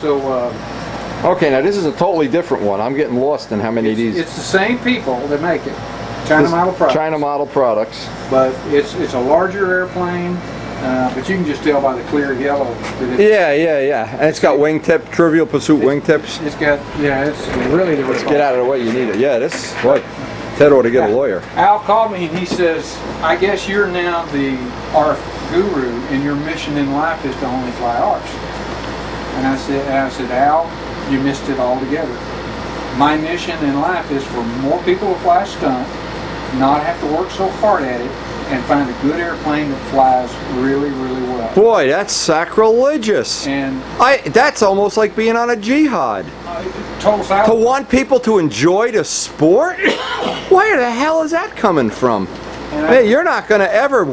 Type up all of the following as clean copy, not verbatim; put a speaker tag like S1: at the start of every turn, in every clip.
S1: So,
S2: Okay, now this is a totally different one. I'm getting lost in how many of these.
S1: it's the same people that make it. China model products.
S2: China model products.
S1: But it's a larger airplane, but you can just tell by the clear yellow that it's,
S2: Yeah. And it's got wingtip, Trivial Pursuit wingtips.
S1: it's got, it's really the
S2: Let's get out of the way, you need it. Yeah, this, boy, Ted ought to get a lawyer.
S1: Al called me and he says, I guess you're now the ARF guru and your mission in life is to only fly ARFs. And I said, Al, you missed it altogether. My mission in life is for more people to fly stunt, not have to work so hard at it, and find a good airplane that flies really, really well.
S2: Boy, that's sacrilegious.
S1: And
S2: that's almost like being on a jihad.
S1: total
S2: To
S1: salary.
S2: want people to enjoy the sport? Where the hell is that coming from? Hey, you're not going to ever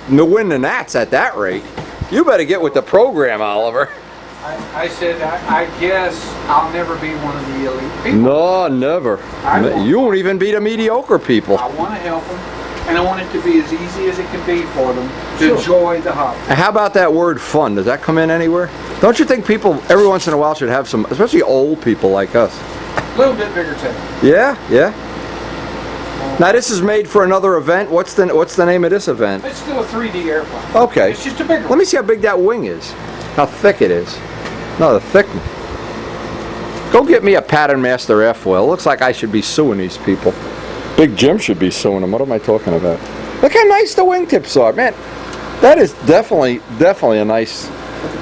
S2: win the Nats at that rate. You better get with the program, Oliver.
S1: I said, I guess I'll never be one of the elite people.
S2: No, never. You won't even be the mediocre people.
S1: I want to help them, and I want it to be as easy as it can be for them to enjoy the hobby.
S2: And how about that word fun? Does that come in anywhere? Don't you think people every once in a while should have some, especially old people like us?
S1: A little bit bigger tail.
S2: Yeah. Now this is made for another event. What's the name of this event?
S1: It's still a 3D airplane.
S2: Okay.
S1: It's just a bigger
S2: Let
S1: one.
S2: me see how big that wing is. How thick it is. No, the thickness. Go get me a Pattern Master airfoil. Looks like I should be suing these people. Big Jim should be suing them. What am I talking about? Look how nice the wingtips are, man. That is definitely a nice.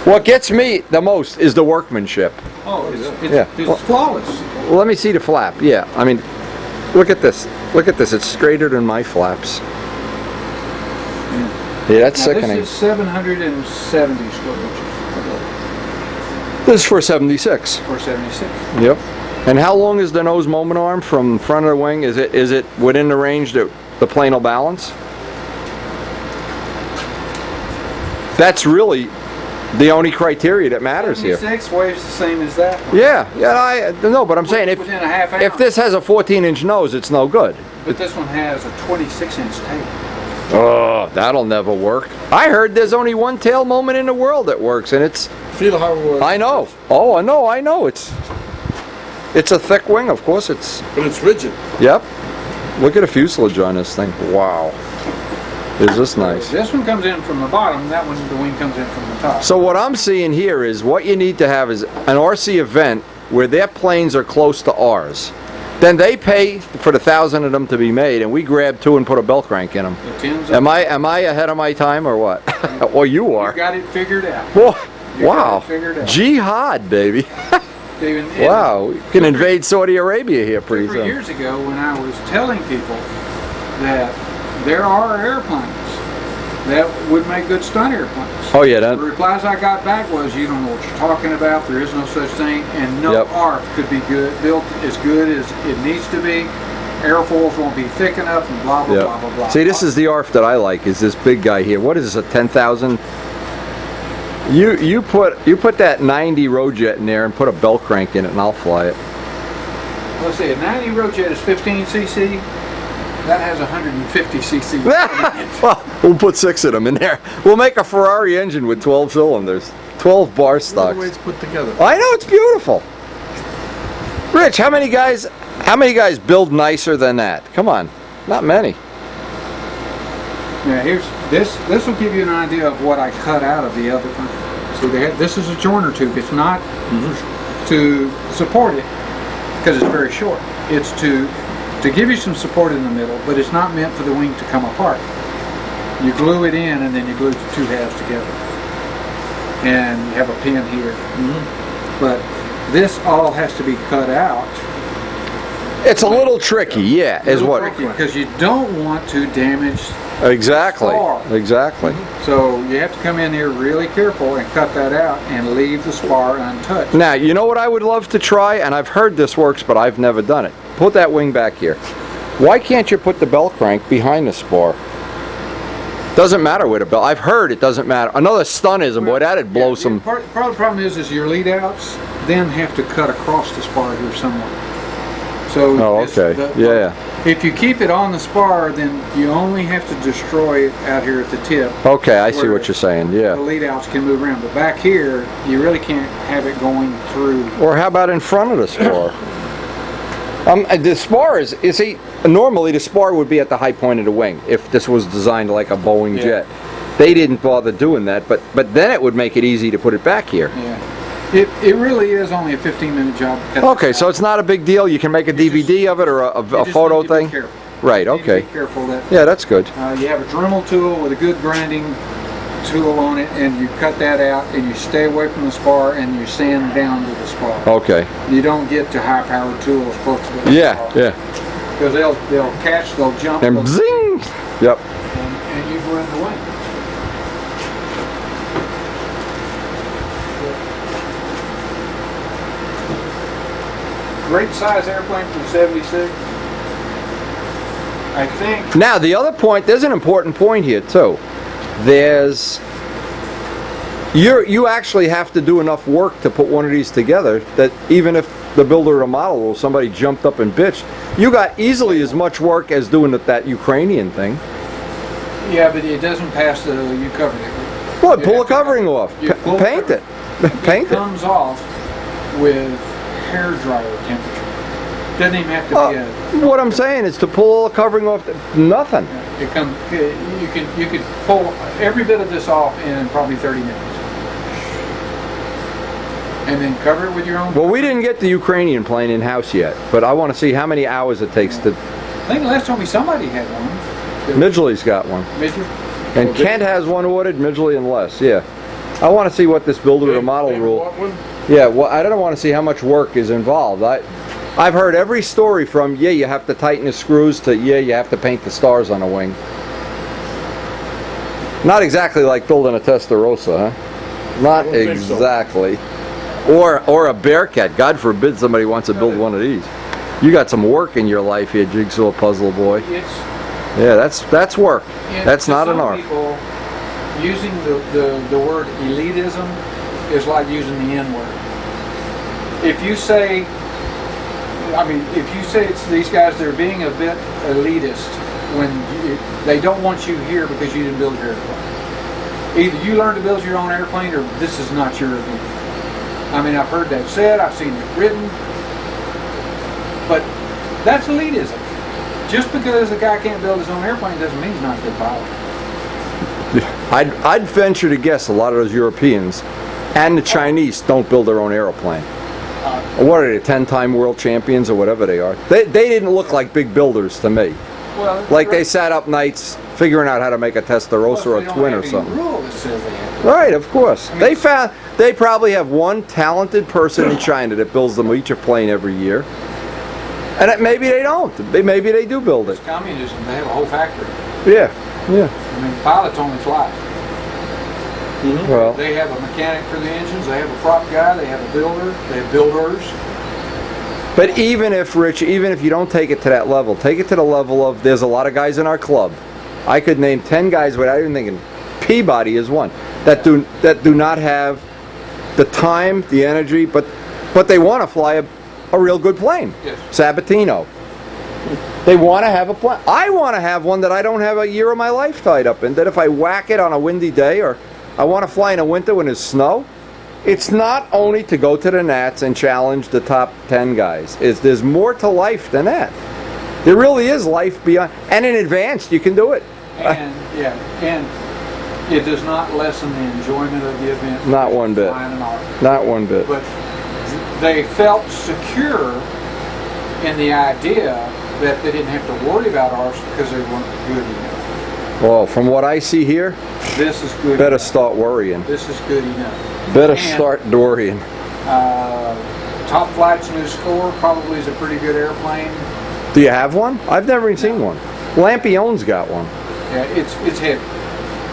S2: What gets me the most is the workmanship.
S1: Oh,
S2: Yeah.
S1: it's flawless.
S2: Well, let me see the flap. Yeah, I mean, look at this. Look at this. It's straighter than my flaps. Yeah, that's
S1: Now,
S2: sickening.
S1: this is 770 square inches
S2: This is for 76.
S1: for 76.
S2: Yep. And how long is the nose moment arm from front of the wing? Is it within the range that the plane will balance? That's really the only criteria that matters here.
S1: 76 weighs the same as that one.
S2: Yeah, I know, but I'm saying
S1: Within a half ounce.
S2: if this has a 14-inch nose, it's no good.
S1: But this one has a 26-inch tail.
S2: Oh, that'll never work. I heard there's only one tail moment in the world that works, and it's.
S3: Feel how it works.
S2: I know. Oh, I know. It's a thick wing, of course.
S3: But it's rigid.
S2: Yep. Look at the fuselage on this thing. Wow. Is this nice?
S1: This one comes in from the bottom, that one, the wing comes in from the top.
S2: So what I'm seeing here is what you need to have is an RC event where their planes are close to ours. Then they pay for the 1,000 of them to be made, and we grab 2 and put a bell crank in them.
S1: It tends
S2: Am I ahead of my time or what? Or you are?
S1: You got it figured out.
S2: Whoa.
S1: You got
S2: Wow.
S1: it figured out.
S2: Jihad, baby.
S1: David,
S2: Wow. We can invade Saudi Arabia here pretty
S1: 3
S2: soon.
S1: years ago when I was telling people that there are airplanes that would make good stunt airplanes.
S2: Oh yeah,
S1: The
S2: that.
S1: replies I got back was, you don't know what you're talking about, there is no such thing, and no
S2: Yep.
S1: ARF could be built as good as it needs to be. Airfoils won't be thick enough, and blah, blah,
S2: Yeah.
S1: blah, blah, blah.
S2: See, this is the ARF that I like. Is this big guy here? What is this? A 10,000? You put that 90 Rojet in there and put a bell crank in it, and I'll fly it.
S1: Let's see, a 90 Rojet is 15 cc. That has 150 cc.
S2: Well, we'll put 6 of them in there. We'll make a Ferrari engine with 12 cylinders, 12 bar
S3: The way
S2: stocks.
S3: it's put together.
S2: I know, it's beautiful. Rich, how many guys build nicer than that? Come on, not many.
S1: Now here's this will give you an idea of what I cut out of the other one. See, this is a joiner tube. It's not to support it because it's very short. It's to give you some support in the middle, but it's not meant for the wing to come apart. You glue it in and then you glue the 2 halves together. And you have a pin here. But this all has to be cut out.
S2: It's a little tricky, yeah, is what.
S1: Because you don't want to damage.
S2: Exactly,
S1: Spar.
S2: exactly.
S1: So you have to come in here really careful and cut that out and leave the spar untouched.
S2: Now, you know what I would love to try, and I've heard this works, but I've never done it. Put that wing back here. Why can't you put the bell crank behind the spar? Doesn't matter where the bell. I've heard it doesn't matter. Another stunism, boy, that'd blow some.
S1: Part of the problem is your lead outs then have to cut across the spar here somewhere. So
S2: Oh, okay. Yeah.
S1: If you keep it on the spar, then you only have to destroy it out here at the tip.
S2: Okay, I see
S1: where
S2: what you're saying.
S1: The
S2: Yeah.
S1: lead outs can move around, but back here, you really can't have it going through.
S2: Or how about in front of the spar? The spar is see, normally the spar would be at the high point of the wing if this was designed like a Boeing
S1: Yeah.
S2: jet. They didn't bother doing that, but then it would make it easy to put it back here.
S1: Yeah. It really is only a 15-minute job. to cut
S2: Okay,
S1: this
S2: so
S1: out.
S2: it's not a big deal. You can make a DVD of it or
S1: You
S2: a
S1: just
S2: photo
S1: need to be
S2: thing.
S1: careful.
S2: Right.
S1: You need to
S2: Okay.
S1: be careful that
S2: Yeah, that's good.
S1: you have a Dremel tool with a good grinding tool on it, and you cut that out, and you stay away from the spar, and you sand down to the spar.
S2: Okay.
S1: You don't get to high-powered tools close to the
S2: Yeah.
S1: spar.
S2: Yeah.
S1: Because they'll catch, they'll jump,
S2: And
S1: they'll-
S2: zing. Yep.
S1: and you go in the wing. Great size airplane from '76. I think.
S2: Now the other point, there's an important point here too. There's you actually have to do enough work to put one of these together that even if the builder of the model or somebody jumped up and bitched, you got easily as much work as doing that Ukrainian thing.
S1: Yeah, but it doesn't pass the. You covered it.
S2: What?
S1: You
S2: Pull
S1: have
S2: a
S1: to-
S2: covering off.
S1: you pull the
S2: Paint it.
S1: covering.
S2: Paint
S1: It
S2: it.
S1: comes off with hair dryer temperature. Doesn't even have to be a.
S2: What I'm saying is to pull a covering off, nothing.
S1: It comes. You could pull every bit of this off in probably 30 minutes, and then cover it with your own.
S2: Well, we didn't get the Ukrainian plane in house yet, but I want to see how many hours it takes to.
S1: I think the last time somebody had one.
S2: Midgley's got one.
S1: Midget.
S2: And
S1: Well,
S2: Kent has one ordered, Midgley and Les, yeah. I want to see what this builder to model rule. Yeah, well, I don't want to see how much work is involved. I've heard every story from, yeah, you have to tighten the screws to, yeah, you have to paint the stars on a wing. Not exactly like building a Testarossa, huh? Not
S3: don't think so.
S2: exactly. Or a Bearcat. God forbid somebody wants to build one of these. You got some work in your life here, Jigsaw Puzzle Boy.
S1: It's.
S2: Yeah, that's work.
S1: And
S2: That's
S1: to
S2: not an
S1: some
S2: art.
S1: people, using the word elitism is like using the N-word. If you say, if you say it's these guys, they're being a bit elitist when they don't want you here because you didn't build your airplane. Either you learn to build your own airplane or this is not your event. I mean, I've heard that said, I've seen it written, but that's elitism. Just because a guy can't build his own airplane doesn't mean he's not a good pilot.
S2: I'd venture to guess a lot of those Europeans and the Chinese don't build their own airplane. What are they, 10-time world champions or whatever they are? They didn't look like big builders to me.
S1: Well,
S2: Like they sat up nights figuring out how to make a Testarossa or a twin or something.
S1: Rule that says they have.
S2: Right, of course.
S1: I mean-
S2: They probably have one talented person in China that builds them each a plane every year. And maybe they don't. Maybe they do build it.
S1: It's communism. They have a whole factory.
S2: Yeah, yeah.
S1: I mean, pilots only fly.
S2: Well,
S1: They have a mechanic for the engines. They have a prop guy. They have a builder. They have builders.
S2: but even if, Rich, even if you don't take it to that level, take it to the level of, there's a lot of guys in our club. I could name 10 guys without even thinking. Peabody is one that do not have the time, the energy, but they want to fly a real good plane.
S1: Yes.
S2: Sabatino. They want to have a plane. I want to have one that I don't have a year of my life tied up in. That if I whack it on a windy day, or I want to fly in the winter when there's snow, it's not only to go to the Nats and challenge the top 10 guys. There's more to life than that. There really is life beyond. And in advance, you can do it.
S1: And and it does not lessen the enjoyment of the event.
S2: Not one bit.
S1: Flying an arc.
S2: Not one bit.
S1: But they felt secure in the idea that they didn't have to worry about ours because they weren't good enough.
S2: Well, from what I see here,
S1: This is good
S2: better
S1: enough.
S2: start worrying.
S1: This is good enough.
S2: Better
S1: And,
S2: start worrying.
S1: Top Flight's new score probably is a pretty good airplane.
S2: Do you have one? I've never even seen one. Lampion's got one.
S1: Yeah, it's heavy,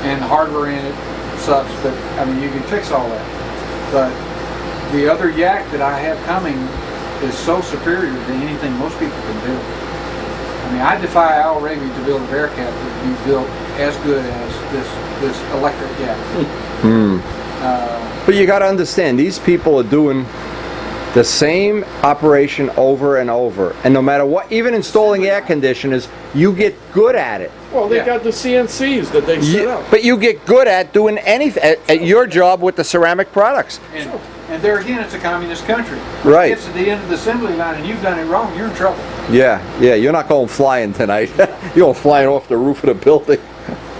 S1: and the hardware in it sucks. But I mean, you can fix all that. But the other yak that I have coming is so superior to anything most people can build. I mean, I defy Al Raby to build a Bearcat that would be built as good as this electric yak.
S2: But you got to understand, these people are doing The same operation over and over. And no matter what, even installing air conditioners, you get good at it.
S3: Well, they
S1: Yeah.
S3: got the CNCs that they set up.
S2: But you get good at doing anything, at your job with the ceramic products.
S1: And there again, it's a communist country.
S2: Right.
S1: It gets to the end of the assembly line and you've done it wrong, you're in trouble.
S2: Yeah, you're not going flying tonight. You're going flying off the roof of the building.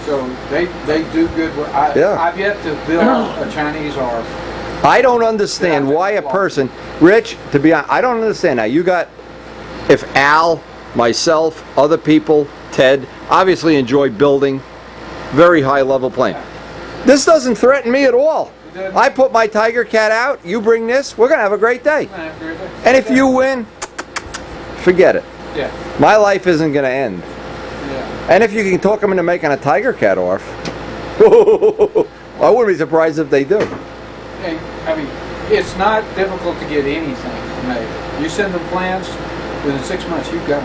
S1: So they do good work.
S2: Yeah.
S1: I've yet to build a Chinese or
S2: I don't understand why a person, Rich, to be honest, I don't understand that. You got, if Al, myself, other people, Ted, obviously enjoy building very high level plane. This doesn't threaten me at all. I put my Tiger Cat out, you bring this, we're going to have a great day. And if you win, forget it.
S1: Yeah.
S2: My life isn't going to end.
S1: Yeah.
S2: And if you can talk them into making a Tiger Cat off, I wouldn't be surprised if they do.
S1: Hey, I mean, it's not difficult to get anything made. You send them plans, within 6 months you've got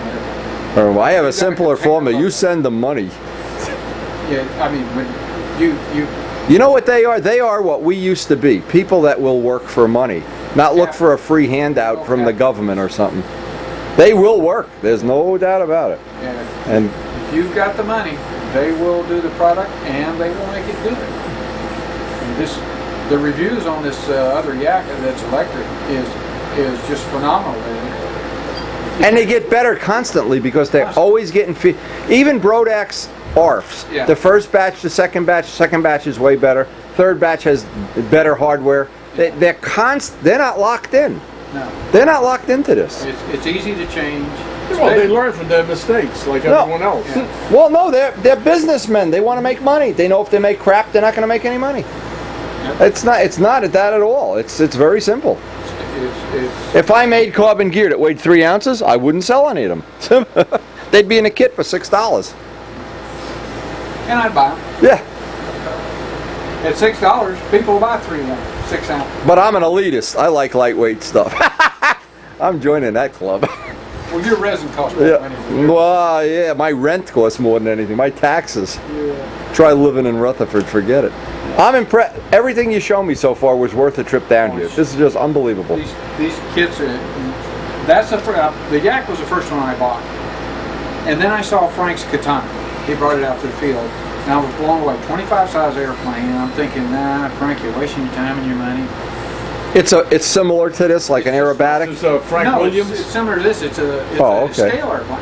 S1: them.
S2: I have a simpler formula. You send them money.
S1: Yeah, I mean, when
S2: You know what they are? They are what we used to be. People that will work for money. Not look
S1: Yeah.
S2: for a free handout from the government or something. They will work. There's no doubt about it.
S1: yeah,
S2: And
S1: if you've got the money, they will do the product and they will make it good. And the reviews on this other yak that's electric is just phenomenal.
S2: and they get better constantly because they're always getting even Brodak's ARFs.
S1: Yeah.
S2: The first batch, the second batch is way better. Third batch has better hardware. They're not locked in.
S1: No,
S2: They're not locked into this.
S1: it's easy to change.
S3: Well, they learn from their mistakes like
S2: No.
S3: everyone else.
S1: Yeah.
S2: Well, no, they're businessmen. They want to make money. They know if they make crap, they're not going to make any money.
S1: Yep.
S2: It's not that at all. It's very simple.
S1: It's
S2: If I made carbon gear that weighed 3 ounces, I wouldn't sell any of them. They'd be in a kit for $6.
S1: and I'd buy them.
S2: Yeah,
S1: At $6, people will buy 6 ounce.
S2: but I'm an elitist. I like lightweight stuff. I'm joining that club.
S1: Well, your resin costs more
S2: Yeah.
S1: money.
S2: Well, yeah, my rent costs more than anything. My taxes.
S1: Yeah.
S2: Try living in Rutherford, forget it. I'm impressed. Everything you show me so far was worth a trip down here. This is just unbelievable.
S1: These kits are, that's the yak was the first one I bought. And then I saw Frank's Katana. He brought it out to the field. And I was blown away. 25 size airplane. And I'm thinking, nah, Frank, you're wasting your time and your money.
S2: It's similar to this, like an aerobatic.
S3: This is Frank
S1: No,
S3: Williams.
S1: it's similar to this. It's a
S2: Oh, okay.
S1: scale airplane.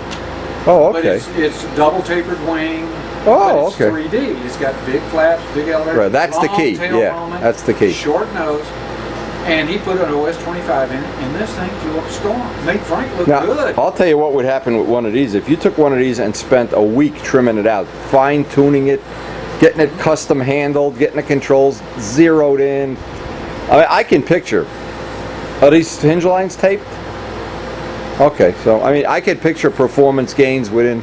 S2: Oh,
S1: But
S2: okay.
S1: it's double tapered wing.
S2: Oh,
S1: but it's
S2: okay.
S1: 3D. It's got big flaps, big elevators.
S2: Right, that's the
S1: long
S2: key.
S1: tail
S2: Yeah,
S1: moment,
S2: that's the key.
S1: Short nose. And he put an OS-25 in it, and this thing flew up a storm. Made Frank look
S2: Now,
S1: good.
S2: I'll tell you what would happen with one of these. If you took one of these and spent a week trimming it out, fine-tuning it, getting it custom handled, getting the controls zeroed in. I mean, I can picture. Are these hinge lines taped? Okay, so, I mean, I could picture performance gains within...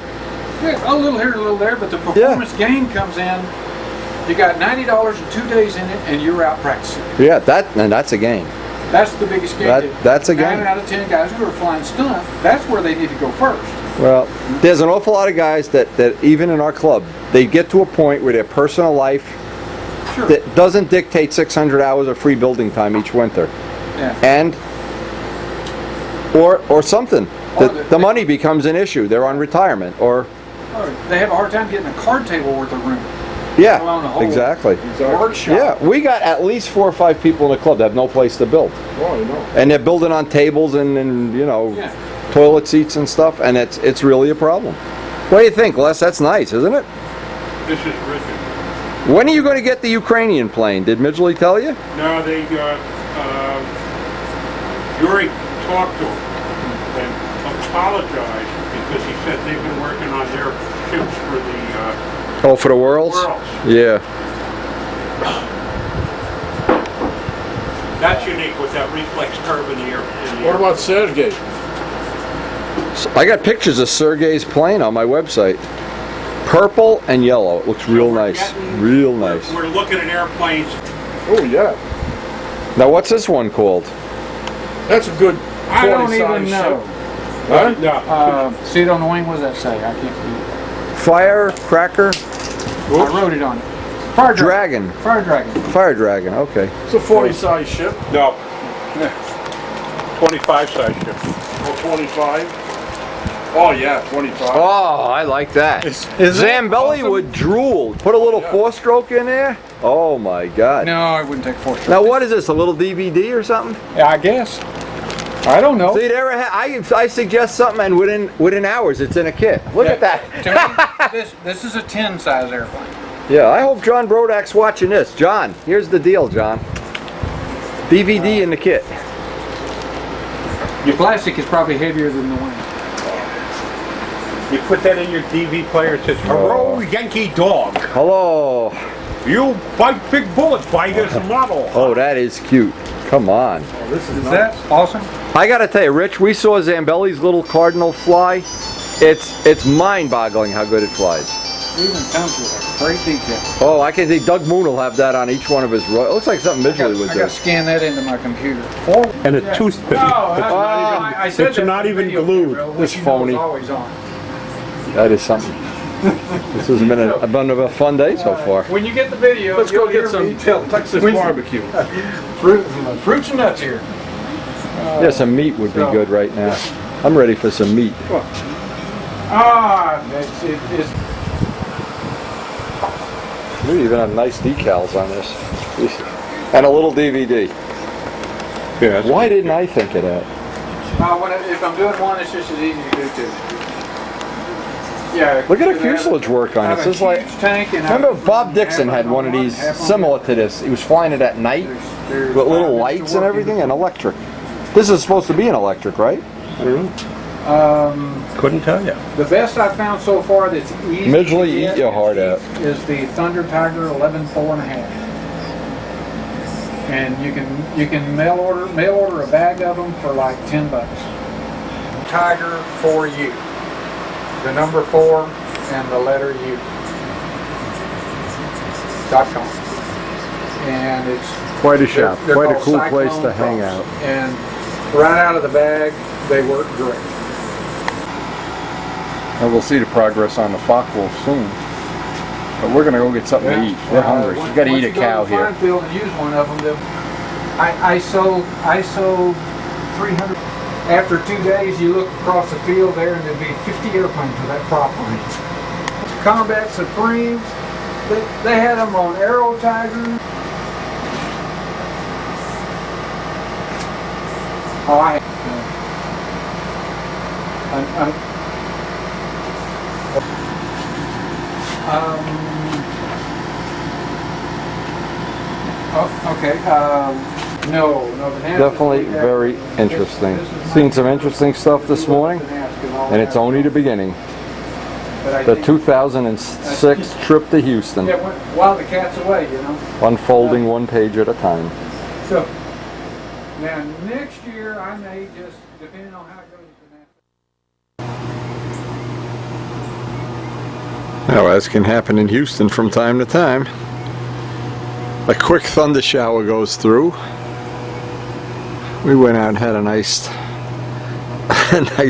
S1: Yeah, a little here, a little there, but the performance gain comes in. You got $90 and 2 days in it, and you're out practicing.
S2: Yeah, that's a gain.
S1: That's the biggest gain.
S2: That's a gain.
S1: 9 out of 10 guys who are flying stunt, that's where they need to go first.
S2: Well, there's an awful lot of guys that even in our club, they get to a point where their personal life
S1: Sure.
S2: that doesn't dictate 600 hours of free building time each winter.
S1: Yeah.
S2: And or something.
S1: Or
S2: The money becomes an issue. They're on retirement or
S1: Or they have a hard time getting a card table worth of room.
S2: yeah,
S1: Alone a whole
S2: exactly.
S1: workshop.
S2: Yeah, we got at least 4 or 5 people in the club that have no place to build,
S3: Oh, no.
S2: and they're building on tables and you know
S1: Yeah.
S2: toilet seats and stuff, and it's really a problem. What do you think, Les? That's nice, isn't it?
S4: This is Richard.
S2: When are you going to get the Ukrainian plane? Did Midgley tell you?
S4: No, they Yuri talked to him and apologized because he said they've been working on their ships for the
S2: Oh, for the Worlds?
S4: Worlds.
S2: Yeah.
S4: That's unique with that reflex curve in the air.
S3: What about Sergey?
S2: So I got pictures of Sergey's plane on my website. Purple and yellow. It looks real nice. Real nice.
S4: We're looking at airplanes.
S3: Oh, yeah.
S2: Now, what's this one called?
S3: That's a good
S1: I don't
S3: 40
S1: even
S3: size
S1: know.
S3: ship. Huh?
S4: No.
S1: See it on the wing? What does that say? I can't read
S2: Firecracker?
S1: it. I wrote it on it. Fire
S2: Dragon.
S1: Fire Dragon.
S2: Fire Dragon, okay.
S3: It's a 40 size ship.
S4: No. 25 size ship.
S3: Oh, 25? Oh, yeah, 25.
S2: Oh, I like that.
S1: Is that
S2: Zambelli
S1: awesome?
S2: would drool. Put a little four-stroke in there. Oh my God.
S1: No, I wouldn't take 4 strokes.
S2: Now what is this? A little DVD or something?
S1: Yeah, I guess. I don't know.
S2: See, there I suggest something, and within hours it's in a kit. Look at that.
S1: To me, this is a 10 size airplane.
S2: Yeah, I hope John Brodak's watching this. John, here's the deal, John. DVD in the kit.
S1: Your plastic is probably heavier than the wing.
S4: You put that in your DV player, it says, "Hello, Yankee Dog.
S2: Hello.
S4: You bite big bullets, buy this model."
S2: Oh, that is cute. Come on.
S1: Is that awesome?
S2: I gotta tell you, Rich, we saw Zambelli's little Cardinal fly. It's mind-boggling how good it flies.
S1: It even comes with a great detail.
S2: Oh, I can see Doug Moon will have that on each one of his. It looks like something Midgley was
S1: I got
S2: doing.
S1: to scan that into my computer.
S4: And a toothpick.
S1: No, I said
S4: It's
S1: that
S4: not
S1: in the
S4: even
S1: video
S4: glued.
S1: camera, which
S2: This
S1: you know is
S2: phony.
S1: always on.
S2: That is something. This has been a fun day so far.
S1: When you get the video,
S3: Let's
S1: you'll
S3: go
S1: hear
S3: get some
S1: me tell
S3: Texas
S1: when-
S3: barbecue.
S1: Fruits and nuts here.
S2: Yeah, some meat would be
S1: so-
S2: good right now. I'm ready for some meat.
S1: It's
S2: We even have nice decals on this. And a little DVD.
S4: Yeah,
S2: Why didn't I think of that?
S1: if I'm doing one, it's just as easy to do two. Yeah.
S2: Look at the
S1: I have a-
S2: fuselage work on
S1: I
S2: it.
S1: have
S2: This is
S1: a
S2: like,
S1: huge tank and I
S2: remember
S1: have-
S2: Bob Dixon
S1: have
S2: had one of
S1: on
S2: these
S1: half on
S2: similar to this. He was flying it at night
S1: There's
S2: with
S1: 5
S2: little
S1: minutes
S2: lights
S1: to
S2: and
S1: work
S2: everything
S1: in.
S2: and electric. This is supposed to be an electric, right?
S4: couldn't tell you.
S1: The best I've found so far that's easy
S2: Midgley,
S1: to
S2: eat
S1: get
S2: your heart out.
S1: is the Thunder Tiger 11.4.5. And you can mail order a bag of them for like $10. Tiger 4U. The number 4 and the letter U. .com. And it's
S2: Quite a shop.
S1: they're
S2: Quite a
S1: called
S2: cool place
S1: Cyclone
S2: to hang
S1: Props.
S2: out.
S1: And right out of the bag, they work great.
S2: And we'll see the progress on the Focke-Wulf soon. But we're gonna go get something to eat. We're hungry. We gotta eat a cow
S1: Once you go
S2: here.
S1: to the field and use one of them, I sold 300. After 2 days, you look across the field there, and there'd be 50 airplanes with that prop on it. Combat Supremes, they had them on Aero Tiger. Oh, I'm okay. No, the NASA
S2: Definitely
S1: we have-
S2: very
S1: this-
S2: interesting.
S1: this is
S2: Seen
S1: not-
S2: some interesting stuff this morning, and it's only the beginning. The 2006 trip to Houston,
S1: Yeah, while the cat's away, you know.
S2: unfolding one page at a time.
S1: So now next year I may just, depending on how it goes with the NASA.
S2: Now, as can happen in Houston from time to time, a quick thunder shower goes through. We went out and had a nice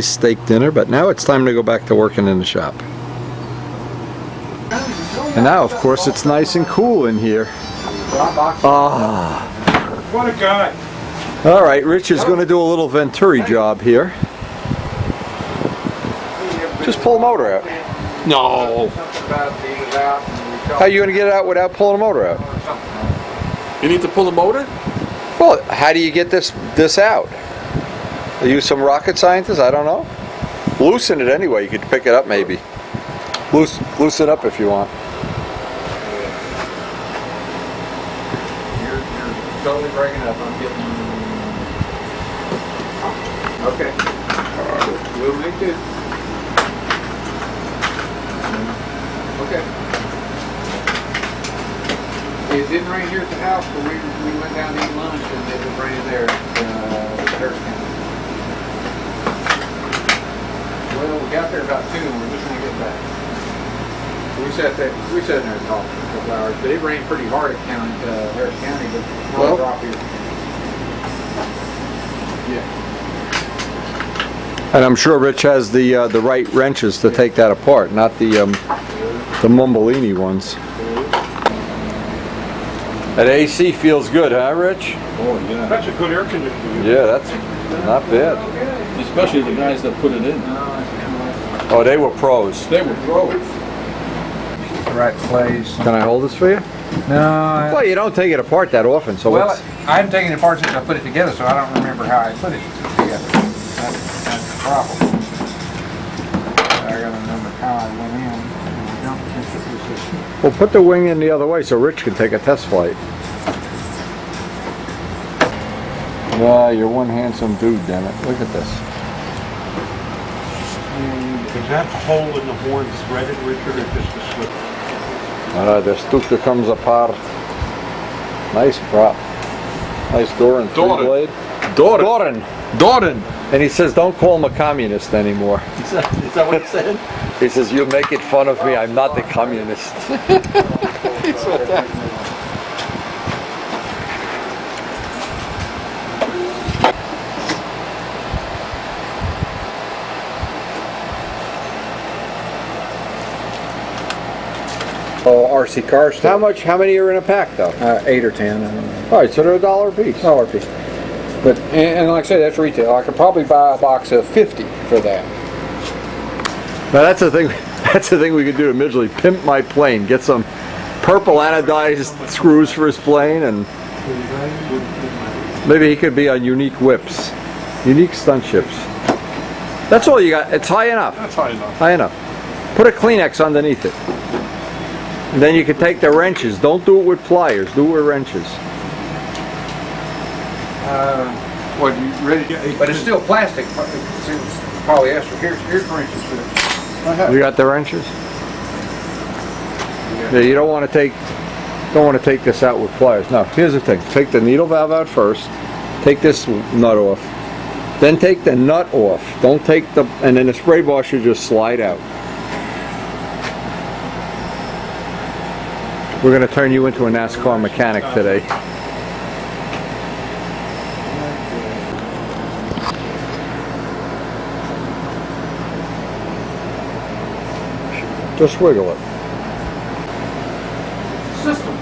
S2: steak dinner, but now it's time to go back to working in the shop. And now, of course, it's nice and cool in here. Ah.
S4: What a guy.
S2: All right, Rich is going to do a little Venturi job here. Just pull the motor out.
S3: No.
S2: How are you going to get it out without pulling the motor out?
S3: You need to pull the motor?
S2: Well, how do you get this out? Are you some rocket scientist? I don't know. Loosen it anyway. You could pick it up maybe. Loosen it up if you want.
S1: You're totally breaking up. I'm getting. Okay. We'll make it. Okay. It didn't rain here at the house, but we went down to eat lunch and it was raining there at Harris County. Well, we got there about 2 and we're just gonna get back. We sat in there and talked for a couple hours, but it rained pretty hard at Harris County, but
S2: Well.
S1: no drop here. Yeah.
S2: And I'm sure Rich has the right wrenches to take that apart, not the Mumbolini ones. That AC feels good, huh, Rich?
S3: Oh, yeah.
S4: That's a good air conditioner.
S2: Yeah, that's Not bad.
S3: Especially the guys that put it in.
S2: Oh, they were pros.
S3: They were pros.
S1: Right place.
S2: Can I hold this for you?
S1: No.
S2: Well, you don't take it apart that often, so
S1: Well,
S2: what's...
S1: I haven't taken it apart since I put it together, so I don't remember how I put it together. That's the problem. I gotta remember how I went in. I don't think it was just-
S2: Well, put the wing in the other way so Rich can take a test flight. Yeah, you're one handsome dude, damn it. Look at this.
S4: Is that hole in the horn threaded, Richard, or just a slip?
S2: The Stuka comes apart. Nice prop. Nice Doran
S3: Doran.
S2: three-blade.
S3: Doran. Doran.
S2: And he says, don't call him a communist anymore.
S3: Is that what it said?
S2: He says, you're making fun of me, I'm not the communist.
S1: Oh, RC car stuff.
S2: How many are in a pack though?
S1: 8 or 10. I don't know.
S2: All right, so they're $1 a piece.
S1: $1 piece. But, and like I said, that's retail. I could probably buy a box of 50 for that.
S2: Now that's the thing. That's the thing we could do to Midgley. Pimp my plane. Get some purple anodized screws for his plane, and maybe he could be on Unique Whips, Unique Stunt Ships. That's all you got. It's high enough.
S3: That's high enough.
S2: High enough. Put a Kleenex underneath it, and then you can take the wrenches. Don't do it with pliers. Do it with wrenches.
S1: What, you ready? But it's still plastic. It's polyester. Here's wrenches for it.
S2: You got the wrenches? Yeah, you don't want to take this out with pliers. No, here's the thing. Take the needle valve out first. Take this nut off. Then take the nut off. Don't take the, and then the spray bar should just slide out. We're going to turn you into a NASCAR mechanic today. Just wiggle it.
S1: System.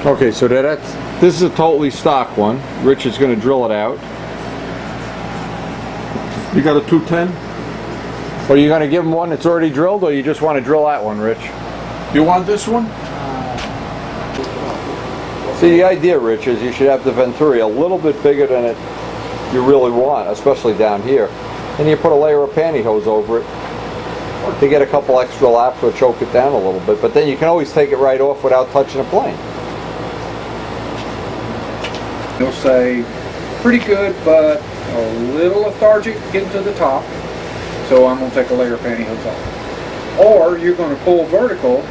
S2: Okay, so this is a totally stock one. Rich is going to drill it out. You got a 210? Or are you going to give him one that's already drilled, or you just want to drill that one, Rich?
S3: You want this one?
S2: See, the idea, Rich, is you should have the Venturi a little bit bigger than it you really want, especially down here. And you put a layer of pantyhose over it to get a couple extra laps or choke it down a little bit. But then you can always take it right off without touching the plane.
S1: They'll say, pretty good, but a little lethargic getting to the top, so I'm going to take a layer of pantyhose off. Or you're going to pull vertical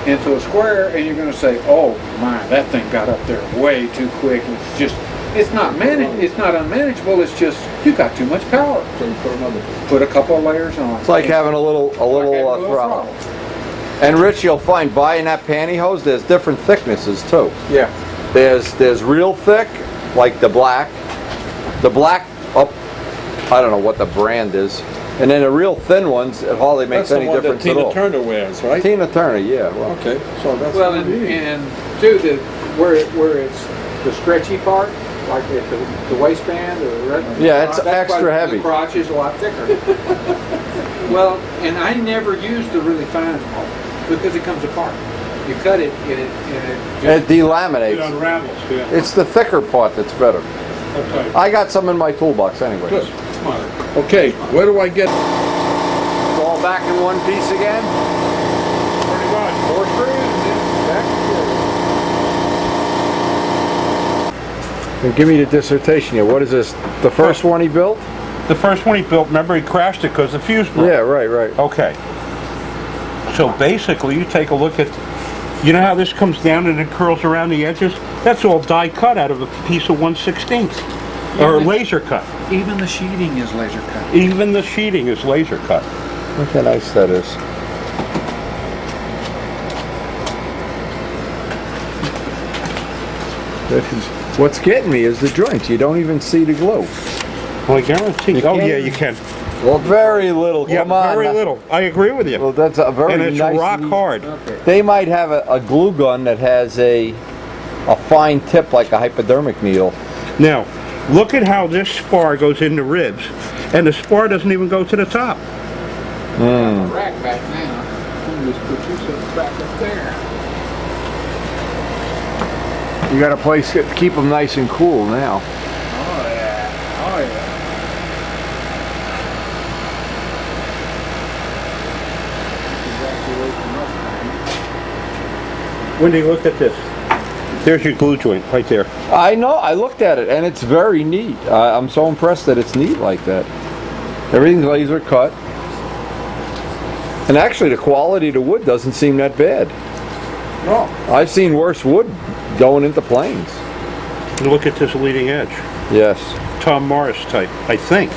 S1: into a square and you're going to say, oh my, that thing got up there way too quick. It's not unmanageable, it's just, you got too much power.
S3: So you put another.
S1: Put a couple of layers on.
S2: It's like having a little throttle. And Rich, you'll find buying that pantyhose, there's different thicknesses too.
S1: Yeah.
S2: There's real thick, like the black. The black up, I don't know what the brand is. And then the real thin ones, it hardly makes any difference at all.
S3: That's the one that Tina Turner wears, right?
S2: Tina Turner, yeah. Well,
S3: Okay, so that's
S1: Well,
S3: what it is.
S1: and too, where it's the stretchy part, like at the waistband or
S2: Yeah, it's
S1: that's why
S2: extra heavy.
S1: The crotch is a lot thicker. Well, and I never use the really fine part because it comes apart. You cut it and it
S2: it
S1: just,
S2: delaminates.
S4: It unravels, yeah.
S2: It's the thicker part that's better.
S4: Okay.
S2: I got some in my toolbox anyway.
S3: Good.
S4: Smart.
S3: Okay, where do I get?
S2: It's all back in one piece again.
S4: Pretty much.
S1: 4 screws and then back together.
S2: And give me the dissertation here. What is this? The first one he built?
S4: The first one he built, remember he crashed it because the fuse broke.
S2: Yeah, right.
S4: Okay. So basically, you take a look at, you know how this comes down and it curls around the edges? That's all die cut out of a piece of 1/16, or laser cut.
S1: Even the sheeting is laser cut.
S4: Even the sheeting is laser cut.
S2: Look how nice that is. What's getting me is the joints. You don't even see the glue.
S4: Well, I guarantee.
S2: You
S4: Oh
S2: can't
S4: yeah,
S2: even-
S4: you can.
S2: Well, very little.
S4: Yeah,
S2: Come on.
S4: very little. I agree with you.
S2: Well, that's a very
S4: And it's
S2: nice.
S4: rock hard.
S2: They might have a glue gun that has a fine tip like a hypodermic needle.
S4: Now, Look at how this spar goes in the ribs, and the spar doesn't even go to the top.
S1: Rack back now. You just put yourself back up there.
S2: You got a place to keep them nice and cool now.
S1: Oh yeah. Oh yeah.
S4: Wendy, look at this. There's your glue joint right there.
S2: I know, I looked at it and it's very neat. I'm so impressed that it's neat like that. Everything's laser cut. And actually the quality of the wood doesn't seem that bad.
S3: No.
S2: I've seen worse wood going into planes.
S4: Look at this leading edge.
S2: Yes,
S4: Tom Morris type, I think.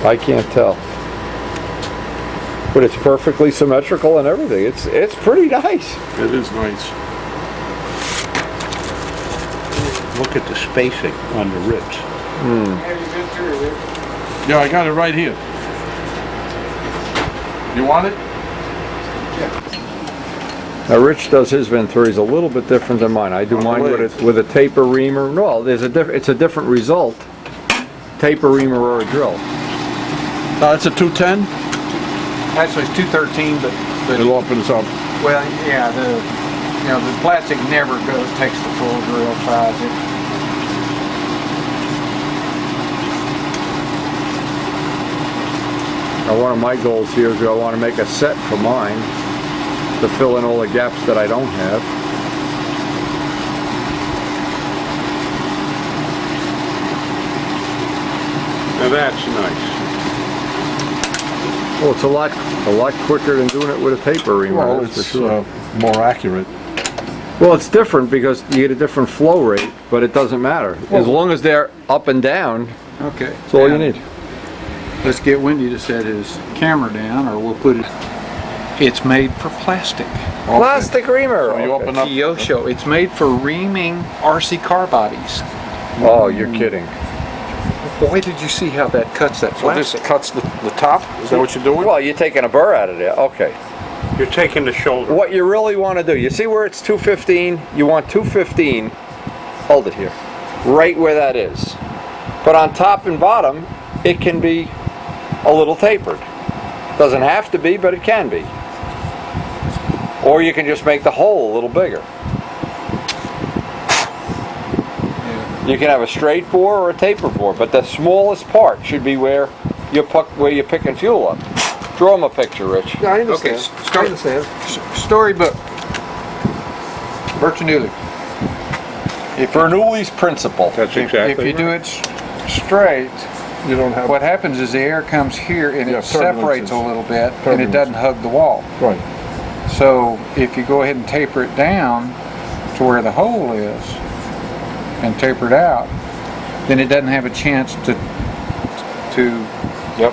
S2: I can't tell. But it's perfectly symmetrical and everything. It's pretty nice.
S3: It is nice.
S4: Look at the spacing on the ribs.
S1: Have you been through it?
S3: Yeah, I got it right here. You want it?
S2: Now Rich does his Venturis a little bit different than mine. I do mine with a taper reamer. No, it's a different result. Taper reamer or a drill.
S3: It's a 210.
S1: Actually, it's 213, but
S3: It opens up.
S1: well, yeah, the plastic never takes the full drill size.
S2: Now one of my goals here is I want to make a set for mine to fill in all the gaps that I don't have.
S4: Now that's nice.
S2: Well, it's a lot quicker than doing it with a taper reamer.
S3: Well,
S2: that's for
S3: it's
S2: sure.
S3: more accurate.
S2: Well, it's different because you get a different flow rate, but it doesn't matter. As long as they're up and down,
S1: Okay.
S2: that's all you need.
S1: Let's get Wendy to set his camera down, or we'll put it. It's made for plastic.
S2: Plastic reamer.
S3: So you
S2: Okay.
S3: open up.
S1: Kyosho. It's made for reaming RC car bodies.
S2: Oh, you're kidding.
S1: Boy, did you see how that cuts that
S3: So this
S1: plastic?
S3: cuts the top? Is that what you're doing?
S2: Well, you're taking a burr out of there. Okay.
S4: You're taking the shoulder.
S2: What you really want to do, you see where it's 215? You want 215, hold it here, right where that is. But on top and bottom, it can be a little tapered. Doesn't have to be, but it can be. Or you can just make the hole a little bigger. You can have a straight bore or a taper bore, but the smallest part should be where you're picking fuel up. Draw him a picture, Rich.
S3: Yeah, I
S1: Okay,
S3: understand. I understand.
S1: Storybook. Bernoulli.
S2: Bernoulli's principle.
S4: That's
S1: If
S4: exactly
S1: you do
S4: right.
S1: it straight,
S3: You don't have.
S1: what happens is the air comes here and
S3: Yeah,
S1: it separates a
S3: turbulences.
S1: little bit and it doesn't hug the wall.
S3: Right.
S1: So if you go ahead and taper it down to where the hole is and taper it out, then it doesn't have a chance to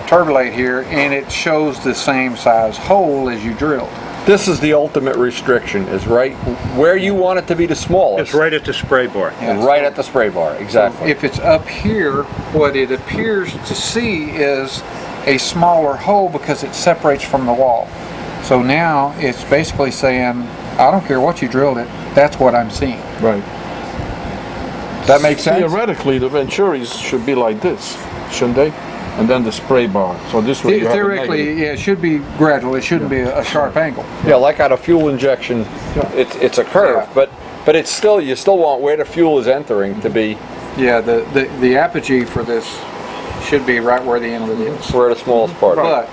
S1: turbulate here, and it shows the same size hole as you drilled.
S2: This is the ultimate restriction, is right where you want it to be the smallest.
S4: It's right at the spray bar.
S2: And right at the spray bar, exactly.
S1: If it's up here, what it appears to see is a smaller hole because it separates from the wall. So now it's basically saying, I don't care what you drilled it, that's what I'm seeing.
S3: Right.
S2: That makes sense?
S3: Theoretically, the Venturis should be like this, shouldn't they? And then the spray bar. So this way you have a
S1: Theoretically,
S3: negative.
S1: yeah, it should be gradual. It shouldn't be a sharp angle.
S2: Yeah, like at a fuel injection, it's a curve,
S1: Yeah.
S2: but it's still, you still want where the fuel is entering to be
S1: Yeah, the apogee for this should be right where the inlet is.
S2: where the smallest part is.
S1: But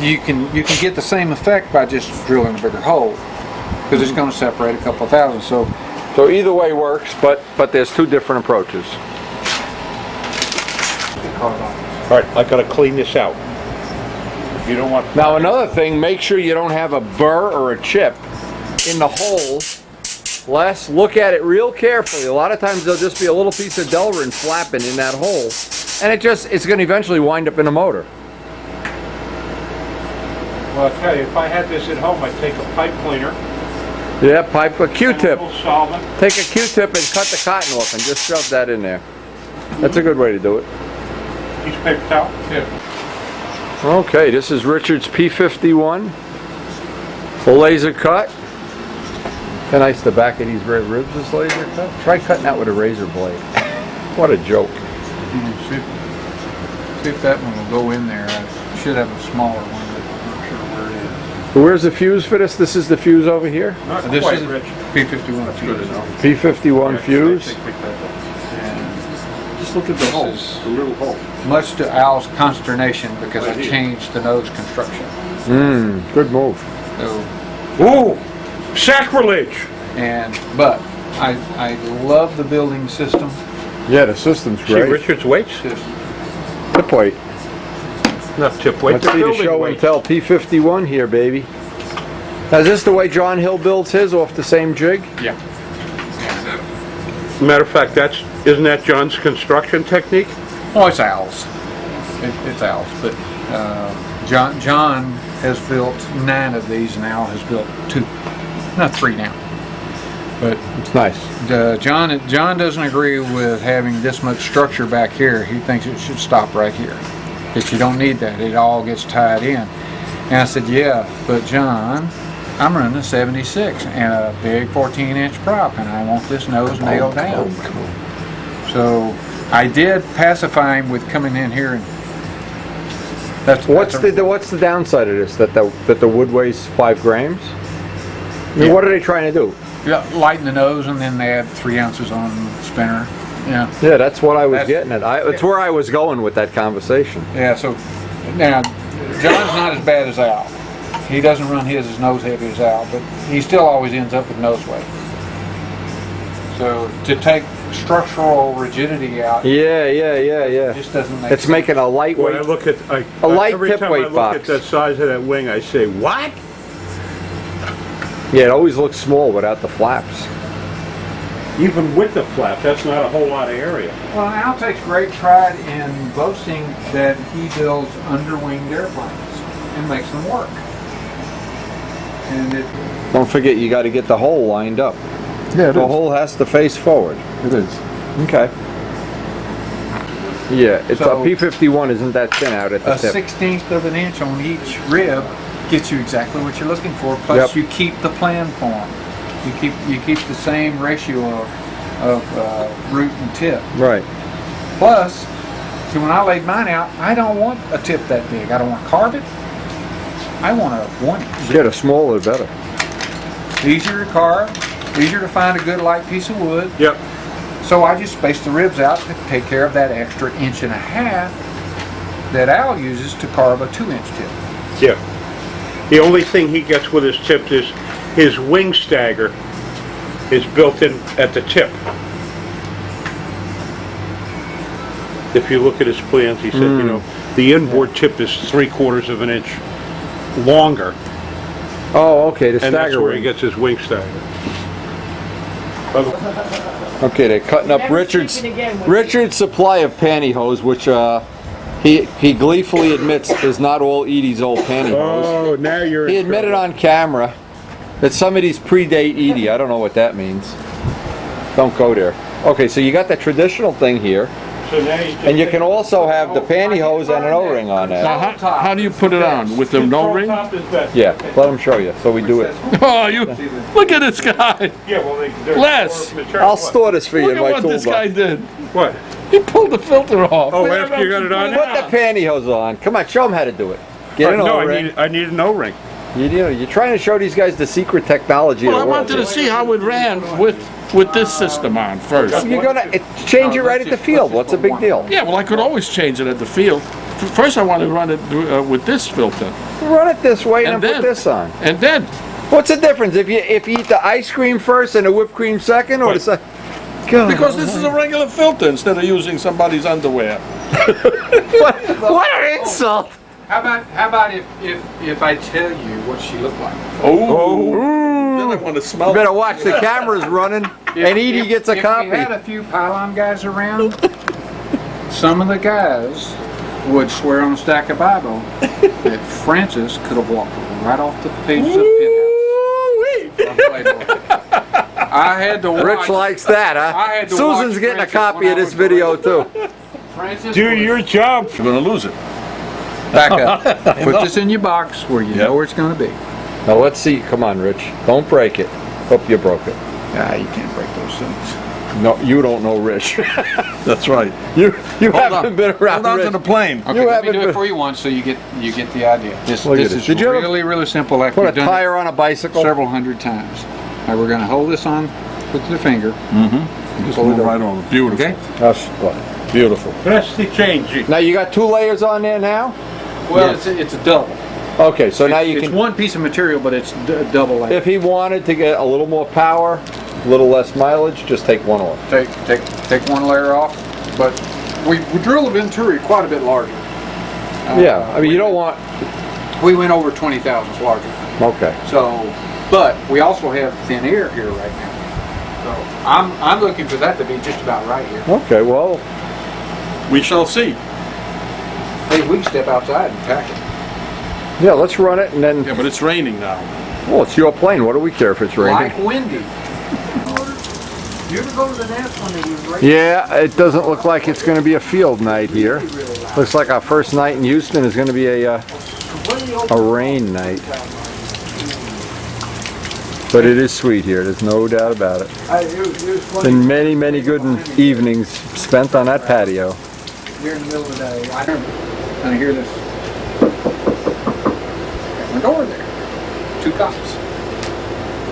S1: you can get the same effect by just drilling a bigger hole because it's going to separate a couple thousand. So
S2: So either way works, but there's two different approaches.
S4: All right, I gotta clean this out. You don't want.
S2: Now another thing, make sure you don't have a burr or a chip in the hole. Les, look at it real carefully. A lot of times there'll just be a little piece of Delrin flapping in that hole, and it's going to eventually wind up in a motor.
S4: Well, I'll tell you, if I had this at home, I'd take a pipe cleaner,
S2: Yeah, pipe a
S4: and a
S2: Q-tip.
S4: little solvent,
S2: Take a Q-tip and cut the cotton off and just shove that in there. That's a good way to do it.
S4: piece of paper towel.
S2: Okay, this is Richard's P51. Full laser cut. How nice the back of these red ribs is laser cut. Try cutting that with a razor blade. What a joke.
S1: See if that one will go in there. I should have a smaller one, but I'm not sure where it is.
S2: Where's the fuse for this? This is the fuse over here?
S4: Not
S1: This
S4: quite,
S1: is
S4: Rich.
S1: P51
S3: Good
S1: fuse.
S3: enough.
S2: P51 fuse?
S1: And
S3: Just look at the holes, the little hole.
S1: much to Al's consternation, because I changed the nose construction.
S2: Good move.
S1: So,
S4: Ooh, sacrilege!
S1: but I love the building system.
S2: Yeah, the system's
S4: See
S2: great.
S4: Richard's weights?
S1: Just
S2: Tip weight.
S4: Not tip weight,
S2: Let's
S4: the
S2: see the
S4: building
S2: show and
S4: weights.
S2: tell P51 here, baby. Now, is this the way John Hill builds his, off the same jig?
S1: yeah.
S4: Matter of fact, isn't that John's construction technique?
S1: Oh, it's Al's. It's Al's, but John has built 9 of these, and Al has built 2, not 3 now. But
S2: It's nice.
S1: John doesn't agree with having this much structure back here. He thinks it should stop right here. That you don't need that. It all gets tied in. And I said, yeah, but John, I'm running a 76 and a big 14-inch prop, and I want this nose nailed down. So I did pacify him with coming in here, and
S2: What's the downside of this? That the wood weighs 5 grams? I mean,
S1: Yeah.
S2: what are they trying to do?
S1: Yeah, lighten the nose, and then they add 3 ounces on spinner. Yeah.
S2: Yeah, that's what I was
S1: That's-
S2: getting at. It's where I was going with that conversation.
S1: Yeah, so now John's not as bad as Al. He doesn't run his as nose heavy as Al, but he still always ends up with nose weight. So to take structural rigidity out,
S2: Yeah.
S1: just doesn't make
S2: It's
S1: sense.
S2: making a
S4: When I
S2: lightweight.
S4: look at,
S2: A light
S4: every
S2: tip
S4: time
S2: weight
S4: I look
S2: box.
S4: at that size of that wing, I say, what?
S2: Yeah, it always looks small without the flaps.
S4: Even with the flap, that's not a whole lot of area.
S1: Well, Al takes great pride in boasting that he builds underwinged airplanes and makes them work. And it,
S2: Don't forget, you got to get the hole lined up.
S3: Yeah, it
S2: The
S3: is.
S2: hole has to face forward.
S3: It is.
S2: Okay. Yeah, it's
S1: So-
S2: a P51 isn't that thin out at the
S1: a
S2: tip.
S1: 1/16 of an inch on each rib gets you exactly what you're looking for. Plus,
S2: Yep.
S1: you keep the plan form. You keep the same ratio of root and tip.
S2: Right.
S1: Plus, see, when I laid mine out, I don't want a tip that big. I don't want to carve it. I want a 1-inch.
S2: Yeah, the smaller the better.
S1: Easier to carve, easier to find a good light piece of wood.
S4: Yep.
S1: So I just space the ribs out to take care of that extra 1.5 inch that Al uses to carve a 2-inch tip.
S4: Yeah. The only thing he gets with his tip is his wing stagger is built in at the tip. If you look at his plans, he said, you know, the inboard tip is 3/4 of an inch longer,
S2: Oh, okay, the
S4: and that's
S2: stagger
S4: where he
S2: ring.
S4: gets his wing stagger.
S2: Okay, they're cutting up
S5: Never
S2: Richard's
S5: speaking again, would
S2: Richard's supply of pantyhose, which he gleefully admits is not all Edie's old pantyhose.
S4: Oh, now you're
S2: He admitted on camera that some of these predate Edie. I don't know what that means. Don't go there. Okay, so you got the traditional thing here,
S4: So now you
S2: and you can also have the pantyhose and an O-ring on
S3: Now,
S2: that.
S3: how do you put it on? With the no ring?
S4: Top is best.
S2: Yeah, let him show you. So we do it.
S3: Oh, you look at this guy.
S4: Yeah, well, there's
S3: Les,
S4: more material.
S2: I'll store this for you
S3: Look
S2: in
S3: at
S2: my
S3: what this guy
S2: toolbox.
S3: did.
S4: What?
S3: He pulled the filter off.
S4: Oh,
S3: Look
S4: after you got it on?
S2: Put the pantyhose on. Come on, show him how to do it. Get an
S4: No,
S2: O-ring.
S4: I need an O-ring.
S2: You're trying to show these guys the secret technology
S3: Well,
S2: of
S3: I
S2: the world.
S3: wanted to see how it ran with this system on first.
S2: You're gonna change it right at the field. What's the big deal?
S3: Yeah, well, I could always change it at the field. First, I wanted to run it with this filter,
S2: Run it this way and,
S3: and
S2: then
S3: then
S2: put this on.
S3: and then
S2: What's the difference if you eat the ice cream first and the whipped cream second, or the second?
S3: because this is a regular filter instead of using somebody's underwear.
S2: what an insult!
S1: How about if I tell you what she looked like?
S3: Oh, then I want to smell.
S2: You better watch the cameras running, and Edie gets a
S1: If we
S2: copy.
S1: had a few pylon guys around, some of the guys would swear on a stack of Bible that Francis could have walked right off the pages of Penthouse. I had to watch.
S2: Rich likes that,
S1: I
S2: huh?
S1: had to
S2: Susan's
S1: watch
S2: getting a
S1: Francis
S2: copy
S1: when
S2: of
S1: I
S2: this
S1: was
S2: video too.
S1: Francis
S4: Do
S1: was-
S4: your job.
S3: You're gonna lose it.
S1: Back up. Put this in your box where you know where it's going to be.
S2: Now let's see. Come on, Rich. Don't break it. Hope you broke it.
S1: Ah, you can't break those things.
S2: No, you don't know Rich.
S3: That's right.
S2: You
S3: Hold
S2: haven't
S3: on.
S2: been around
S3: Hold on
S2: Rich.
S3: to the plane.
S1: Okay,
S2: You
S1: let me
S2: haven't
S1: do it
S2: been-
S1: for you once so you get the idea. This
S2: Look at
S1: this
S2: this.
S1: is
S2: Did you ever
S1: really simple after
S2: Put a
S1: you've done
S2: tire on a
S1: it
S2: bicycle?
S1: several hundred times. Now we're going to hold this on with the finger.
S3: Just move right on. Beautiful.
S1: Okay?
S2: That's good.
S3: Beautiful.
S4: That's the change.
S2: Now you got 2 layers on there now?
S1: Well,
S3: Yes.
S1: it's a double.
S2: Okay, so now you
S1: It's
S2: can,
S1: one piece of material, but it's a double layer.
S2: if he wanted to get a little more power, a little less mileage, just take one off.
S1: Take one layer off, but we drill the Venturi quite a bit larger.
S2: Yeah, I mean, you don't want,
S1: We went over 20 thousandths larger.
S2: okay.
S1: So, but we also have thin air here right now. So I'm looking for that to be just about right here.
S2: Okay, well,
S3: We shall see.
S1: Hey, we can step outside and tack it.
S2: yeah, let's run it and then,
S3: Yeah, but it's raining now.
S2: well, it's your plane. What do we care if it's raining?
S1: Like windy. You ever go to the nest when they was raining?
S2: Yeah, it doesn't look like it's going to be a field night here. Looks like our first night in Houston is going to be a rain night. But it is sweet here, there's no doubt about it.
S1: It was funny.
S2: Been many, many good evenings spent on that patio.
S1: Here in the middle of the day, I hear this. At my door there, 2 cops.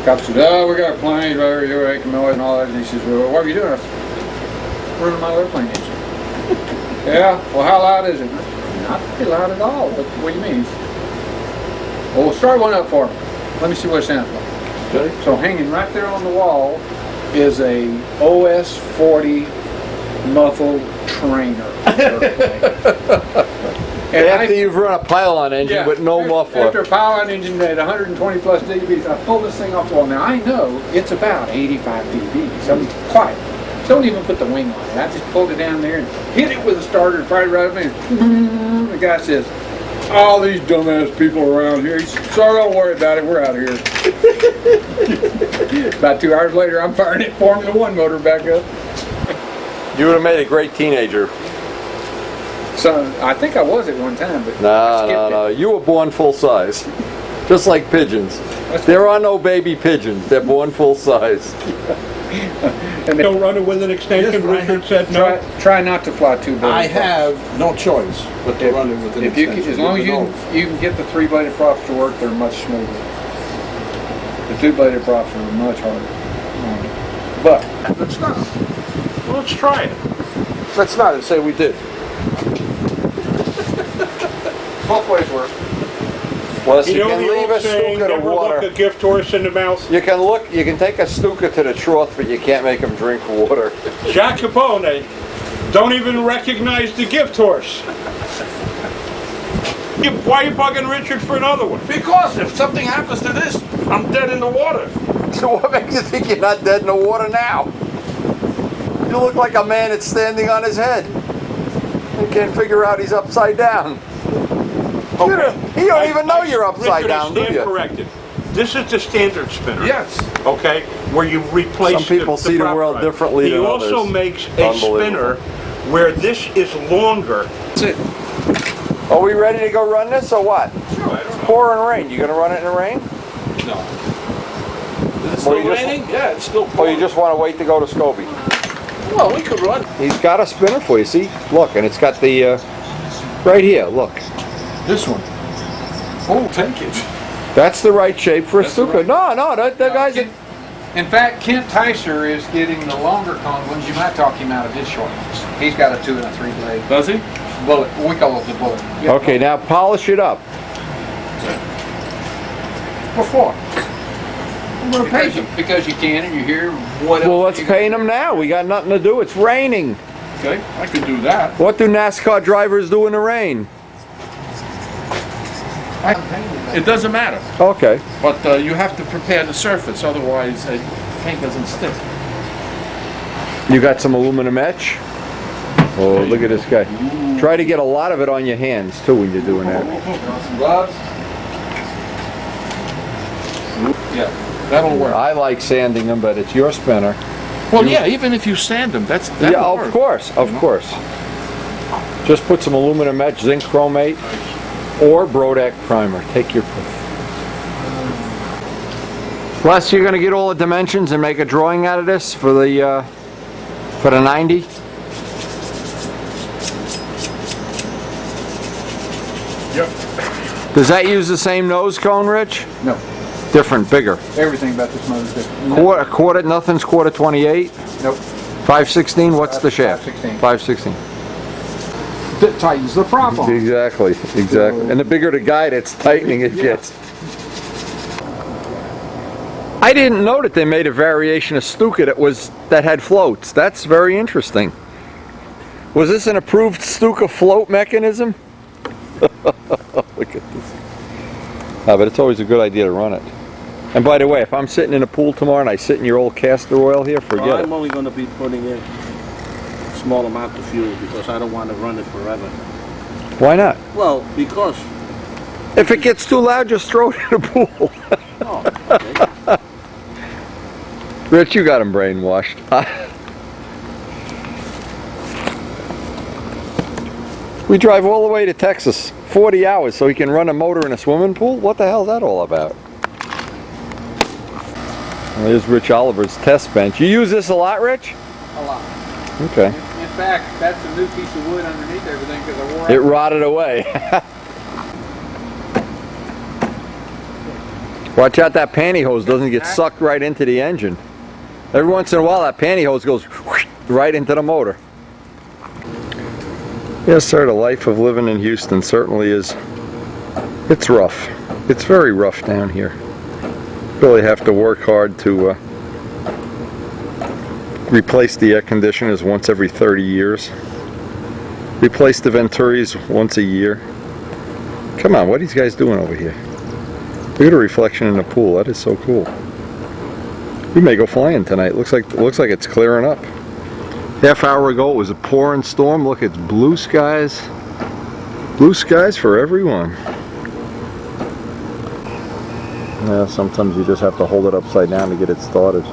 S1: Cop said, "Oh, we got a plane right here, making noise and all that." And he says, "Well, what are you doing?" I said, "Running my airplane engine." "Yeah, well, how loud is it?" I said, "Not very loud at all, but what do you mean?" "Well, start one up for me. Let me see what it sounds like."
S3: Okay.
S1: So hanging right there on the wall is a OS-40 muffled trainer. And
S2: After you've run a pylon engine with no
S1: After
S2: muffler.
S1: a pylon engine at 120 plus dBs, I pulled this thing off the wall. Now I know it's about 85 dBs. I'm quiet. Don't even put the wing on it. I just pulled it down there and hit it with a starter and fired it right up in. The guy says, "All these dumbass people around here." He said, "Sorry, don't worry about it. We're out of here." About 2 hours later, I'm firing it, Formula One motor back up.
S2: You would have made a great teenager.
S1: So I think I was at one time, but I
S2: No,
S1: skipped
S2: no,
S1: it.
S2: no. You were born full size. Just like pigeons. There are no baby pigeons. They're born full size.
S1: And
S4: Don't run it with an extension, Richard said no.
S1: try not to fly too big.
S3: I have no choice but to run it with an
S1: If you can,
S3: extension.
S1: as long as
S3: with the nose.
S1: you can get the 3-bladed props to work, they're much smoother. The 2-bladed props are much harder. But
S3: Let's not.
S4: Well, let's try it.
S3: Let's not and say we did.
S1: both ways work.
S2: Well,
S4: You
S2: you
S4: know
S2: can
S4: the
S2: leave a
S4: old saying,
S2: Stuka to
S4: never look a
S2: water.
S4: gift horse in the mouth?
S2: You can take a Stuka to the trough, but you can't make him drink water.
S4: Jack Capone don't even recognize the gift horse. Why are you bugging Richard for another one?
S3: Because if something happens to this, I'm dead in the water.
S2: So what makes you think you're not dead in the water now? You look like a man that's standing on his head. You can't figure out he's upside down. You don't even know you're upside
S4: Richard,
S2: down, do
S4: I stand
S2: you?
S4: corrected. This is the standard spinner.
S3: Yes.
S4: Okay, where you replace
S2: Some people see the
S4: prop
S2: world
S4: drive.
S2: differently
S4: He
S2: than
S4: also
S2: others.
S4: makes a
S2: Unbelievable.
S4: spinner where this is longer.
S3: That's it.
S2: Are we ready to go run this or what?
S3: Sure, I don't know.
S2: Pouring rain. You gonna run it in the rain?
S3: No. Is it
S2: Or
S3: still
S2: you just-
S3: raining? Yeah, it's still
S2: Or
S3: pouring.
S2: you just want to wait to go to Scobie?
S3: Well, we could run.
S2: He's got a spinner for you. See? Look, and it's got the right here. Look,
S3: This one. Oh, take it.
S2: that's the right shape for a
S3: That's the
S2: Stuka.
S3: right-
S2: No, that guy's.
S1: In fact, Kent Tyser is getting the longer cone ones. You might talk him out of his short ones. He's got a 2 and a 3 blade
S3: Does he?
S1: bullet. We call it the bullet. Yeah.
S2: Okay, now polish it up.
S1: Before.
S3: We're patient.
S1: Because you can and you hear what else.
S2: Well, let's
S1: you got.
S2: paint them now. We got nothing to do. It's raining.
S3: Okay, I could do that.
S2: What do NASCAR drivers do in the rain?
S3: It doesn't matter.
S2: Okay.
S3: But you have to prepare the surface, otherwise paint doesn't stick.
S2: You got some aluminum etch? Oh, look at this guy. Try to get a lot of it on your hands, too, when you're doing that.
S1: Some gloves.
S3: Yeah, that'll work.
S2: I like sanding them, but it's your spinner.
S3: Well, yeah, even if you sand them, that'll
S2: Yeah, of
S3: work.
S2: course, of course. Just put some aluminum etch, zinc chromate, or Brodak primer. Take your pick. Les, you're going to get all the dimensions and make a drawing out of this for the For the 90?
S3: Yep.
S2: Does that use the same nose cone, Rich?
S1: No,
S2: Different, bigger.
S1: everything about this motor's different.
S2: Quarter, nothing's quarter 28?
S1: Nope.
S2: 516, what's the shaft?
S1: 5/16.
S2: 516.
S1: That tightens the prop on.
S2: Exactly, exactly. And the bigger the guide, it's tightening it gets. I didn't know that they made a variation of Stuka that had floats. That's very interesting. Was this an approved Stuka float mechanism? Look at this. But it's always a good idea to run it. And by the way, if I'm sitting in a pool tomorrow and I sit in your old castor oil here, forget
S5: Well,
S2: it.
S5: I'm only going to be putting in a small amount of fuel because I don't want to run it forever.
S2: Why not?
S5: Well, because...
S2: If it gets too loud, just throw it in the pool.
S5: Oh, okay.
S2: Rich, you got him brainwashed. We drive all the way to Texas, 40 hours, so he can run a motor in a swimming pool? What the hell is that all about? Well, here's Rich Oliver's test bench. You use this a lot, Rich?
S1: A lot.
S2: Okay.
S1: In fact, that's a new piece of wood underneath everything because I wore
S2: It
S1: out.
S2: rotted away. Watch out that pantyhose doesn't get sucked right into the engine. Every once in a while that pantyhose goes right into the motor. Yes, sir, the life of living in Houston certainly is, it's rough. It's very rough down here. Really have to work hard to replace the air conditioners once every 30 years. Replace the Venturis once a year. Come on, what are these guys doing over here? Look at a reflection in the pool. That is so cool. We may go flying tonight. Looks like it's clearing up. Half hour ago it was a pouring storm. Look, it's blue skies. Blue skies for everyone. Yeah, sometimes you just have to hold it upside down to get it started.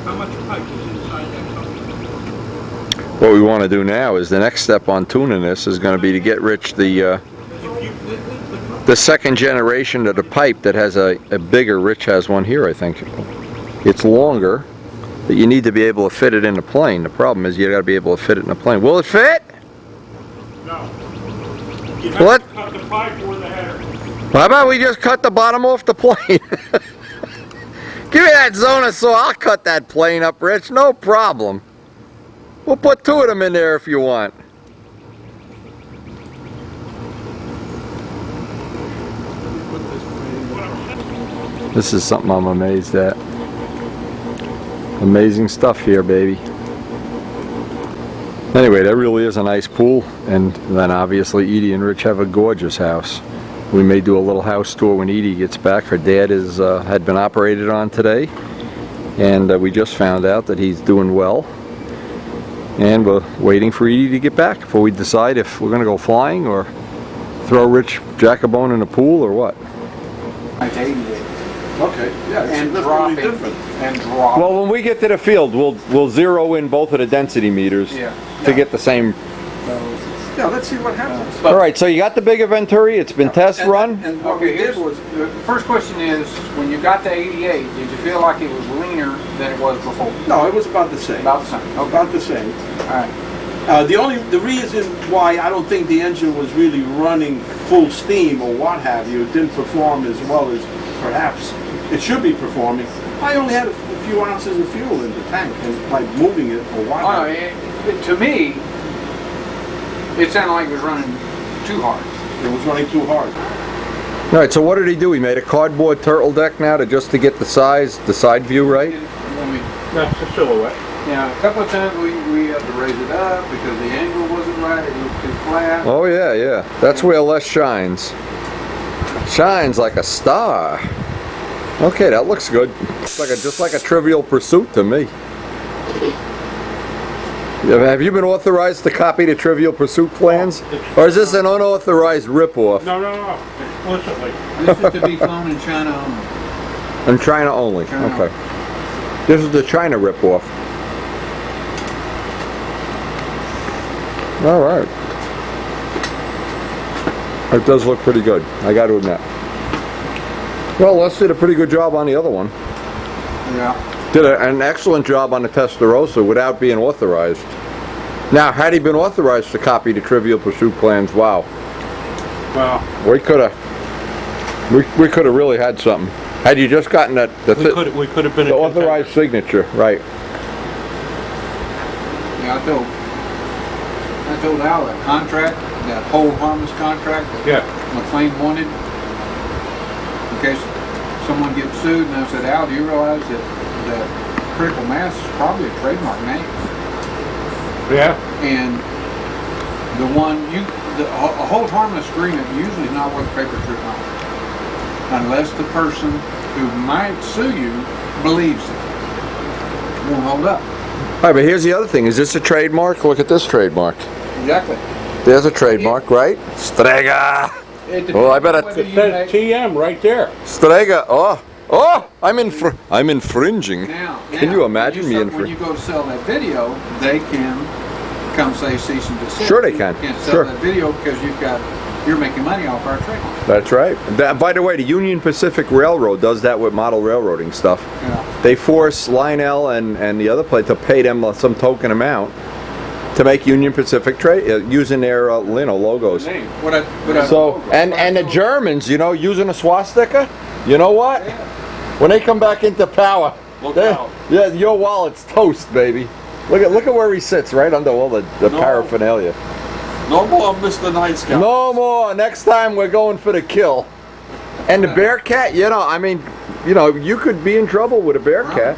S4: How much pipe is inside that company?
S2: What we want to do now is the next step on tuning this is going to be to get Rich the second generation of the pipe that has a bigger. Rich has one here, I think. It's longer, but you need to be able to fit it in the plane. The problem is you got to be able to fit it in the plane. Will it fit?
S4: No. You have
S2: What?
S4: to cut the pipe or the header.
S2: How about we just cut the bottom off the plane? Give me that Zona saw. I'll cut that plane up, Rich. No problem. We'll put two of them in there if you want. This is something I'm amazed at. Amazing stuff here, baby. Anyway, that really is a nice pool, and then obviously Edie and Rich have a gorgeous house. We may do a little house tour when Edie gets back. Her dad had been operated on today, and we just found out that he's doing well. And we're waiting for Edie to get back before we decide if we're going to go flying or throw Rich Jacobone in the pool or what.
S1: Like 88.
S5: Okay, yeah, it's
S1: And
S5: significantly
S1: dropping.
S5: different.
S1: And drop.
S2: Well, when we get to the field, we'll zero in both of the density meters
S1: Yeah.
S2: to get the same.
S5: Yeah, let's see what happens.
S2: All right, so you got the bigger Venturi. It's been test run.
S5: And what
S1: Okay,
S5: we did was,
S1: the first question is, when you got to 88, did you feel like it was leaner than it was before?
S5: no, it was about the same.
S1: About the same. Okay.
S5: About the same.
S1: All right.
S5: The reason why I don't think the engine was really running full steam or what have you, it didn't perform as well as perhaps it should be performing. I only had a few ounces of fuel in the tank, and by moving it or what
S1: Oh,
S5: have you.
S1: to me, it sounded like it was running too hard.
S5: It was running too hard.
S2: All right, so what did he do? He made a cardboard turtle deck now just to get the side view right?
S1: I mean,
S4: That's the silhouette.
S1: yeah, a couple of times we had to raise it up because the angle wasn't right, it looked too flat.
S2: Oh yeah, yeah. That's where Les shines. Shines like a star. Okay, that looks good. It's like just like a Trivial Pursuit to me. Have you been authorized to copy the Trivial Pursuit plans? Or is this an unauthorized ripoff?
S4: No, no, no. Explicitly.
S1: This is to be flown in China only.
S2: In China only.
S1: China
S2: Okay. This is the China ripoff. All right. It does look pretty good. I got to admit. Well, Les did a pretty good job on the other one.
S1: Yeah.
S2: Did an excellent job on the Testarossa without being authorized. Now, had he been authorized to copy the Trivial Pursuit plans, wow,
S4: Well,
S2: we could have really had something. Had you just gotten the
S4: we could have been
S2: the
S4: a
S2: authorized signature, right?
S1: Yeah, I told Al that contract, that whole harmless contract that
S4: Yeah.
S1: McLean wanted, in case someone gets sued, and I said, Al, do you realize that critical mass is probably a trademark name?
S4: Yeah.
S1: And the one, a hold harmless agreement usually is not worth paper trip on, unless the person who might sue you believes it. Won't hold up.
S2: All right, but here's the other thing. Is this a trademark? Look at this trademark.
S1: Exactly.
S2: There's a trademark, right? Strega. Well, I bet
S1: Whether
S2: it
S1: you
S4: Says
S1: make-
S4: TM right there.
S2: Strega. Oh, I'm infringing.
S1: Now,
S2: Can you imagine me
S1: when you go to sell that video, they can come say cease and desist.
S2: Sure they can.
S1: You can't sell
S2: Sure.
S1: that video because you're making money off our trademark.
S2: That's right. By the way, the Union Pacific Railroad does that with model railroading stuff.
S1: Yeah.
S2: They force Lionel and the other place to pay them some token amount to make Union Pacific using their logos.
S1: So
S2: And the Germans, using a swastika. You know what?
S1: Yeah.
S2: When they come back into power,
S5: Look
S2: they-
S5: out.
S2: yeah, your wallet's toast, baby. Look at where he sits, right under all the
S5: No.
S2: paraphernalia.
S5: No more Mr. Night Scout.
S2: No more. Next time we're going for the kill. And the Bearcat, you could be in trouble with a Bearcat.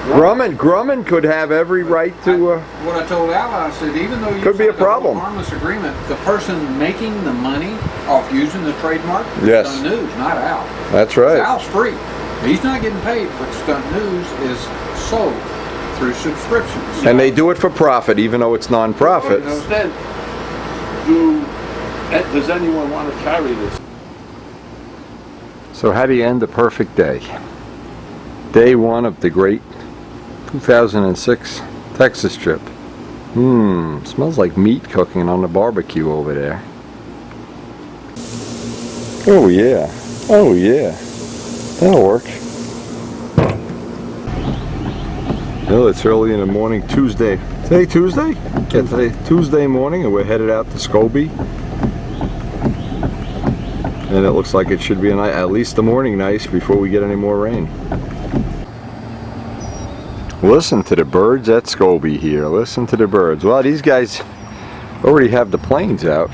S2: Grumman could have every right to.
S1: What I told Al, I said, even though you
S2: Could be a
S1: signed whole
S2: problem.
S1: harmless agreement, the person making the money off using the trademark is
S2: Yes.
S1: Stunt News, not Al.
S2: That's right.
S1: Al's free. He's not getting paid, but Stunt News is sold through subscriptions.
S2: And they do it for profit, even though it's non-profit.
S5: Instead, does anyone want to carry this?
S2: So how do you end a perfect day? Day one of the great 2006 Texas trip. Smells like meat cooking on the barbecue over there. Oh yeah. Oh yeah. That'll work. Well, it's early in the morning, Tuesday. Today Tuesday? Yeah, today Tuesday morning, and we're headed out to Scobie. And it looks like it should be at least the morning nice before we get any more rain. Listen to the birds at Scobie here. Listen to the birds. Well, these guys already have the planes out.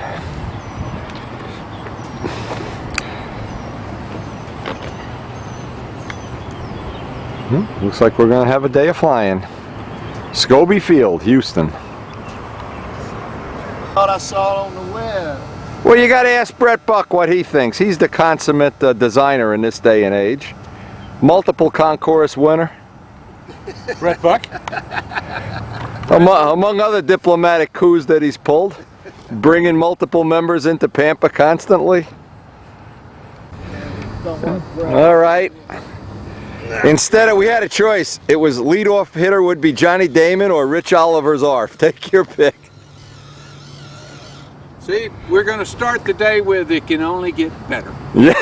S2: Looks like we're going to have a day of flying. Scobie Field, Houston.
S6: Thought I saw it on the web.
S2: Well, you got to ask Brett Buck what he thinks. He's the consummate designer in this day and age. Multiple concourse winner.
S4: Brett Buck?
S2: Among other diplomatic coups that he's pulled. Bringing multiple members into Pampa constantly. All right. Instead, we had a choice. It was leadoff hitter would be Johnny Damon or Rich Oliver's ARF. Take your pick.
S1: See, we're going to start the day with it can only get better.
S2: Yeah.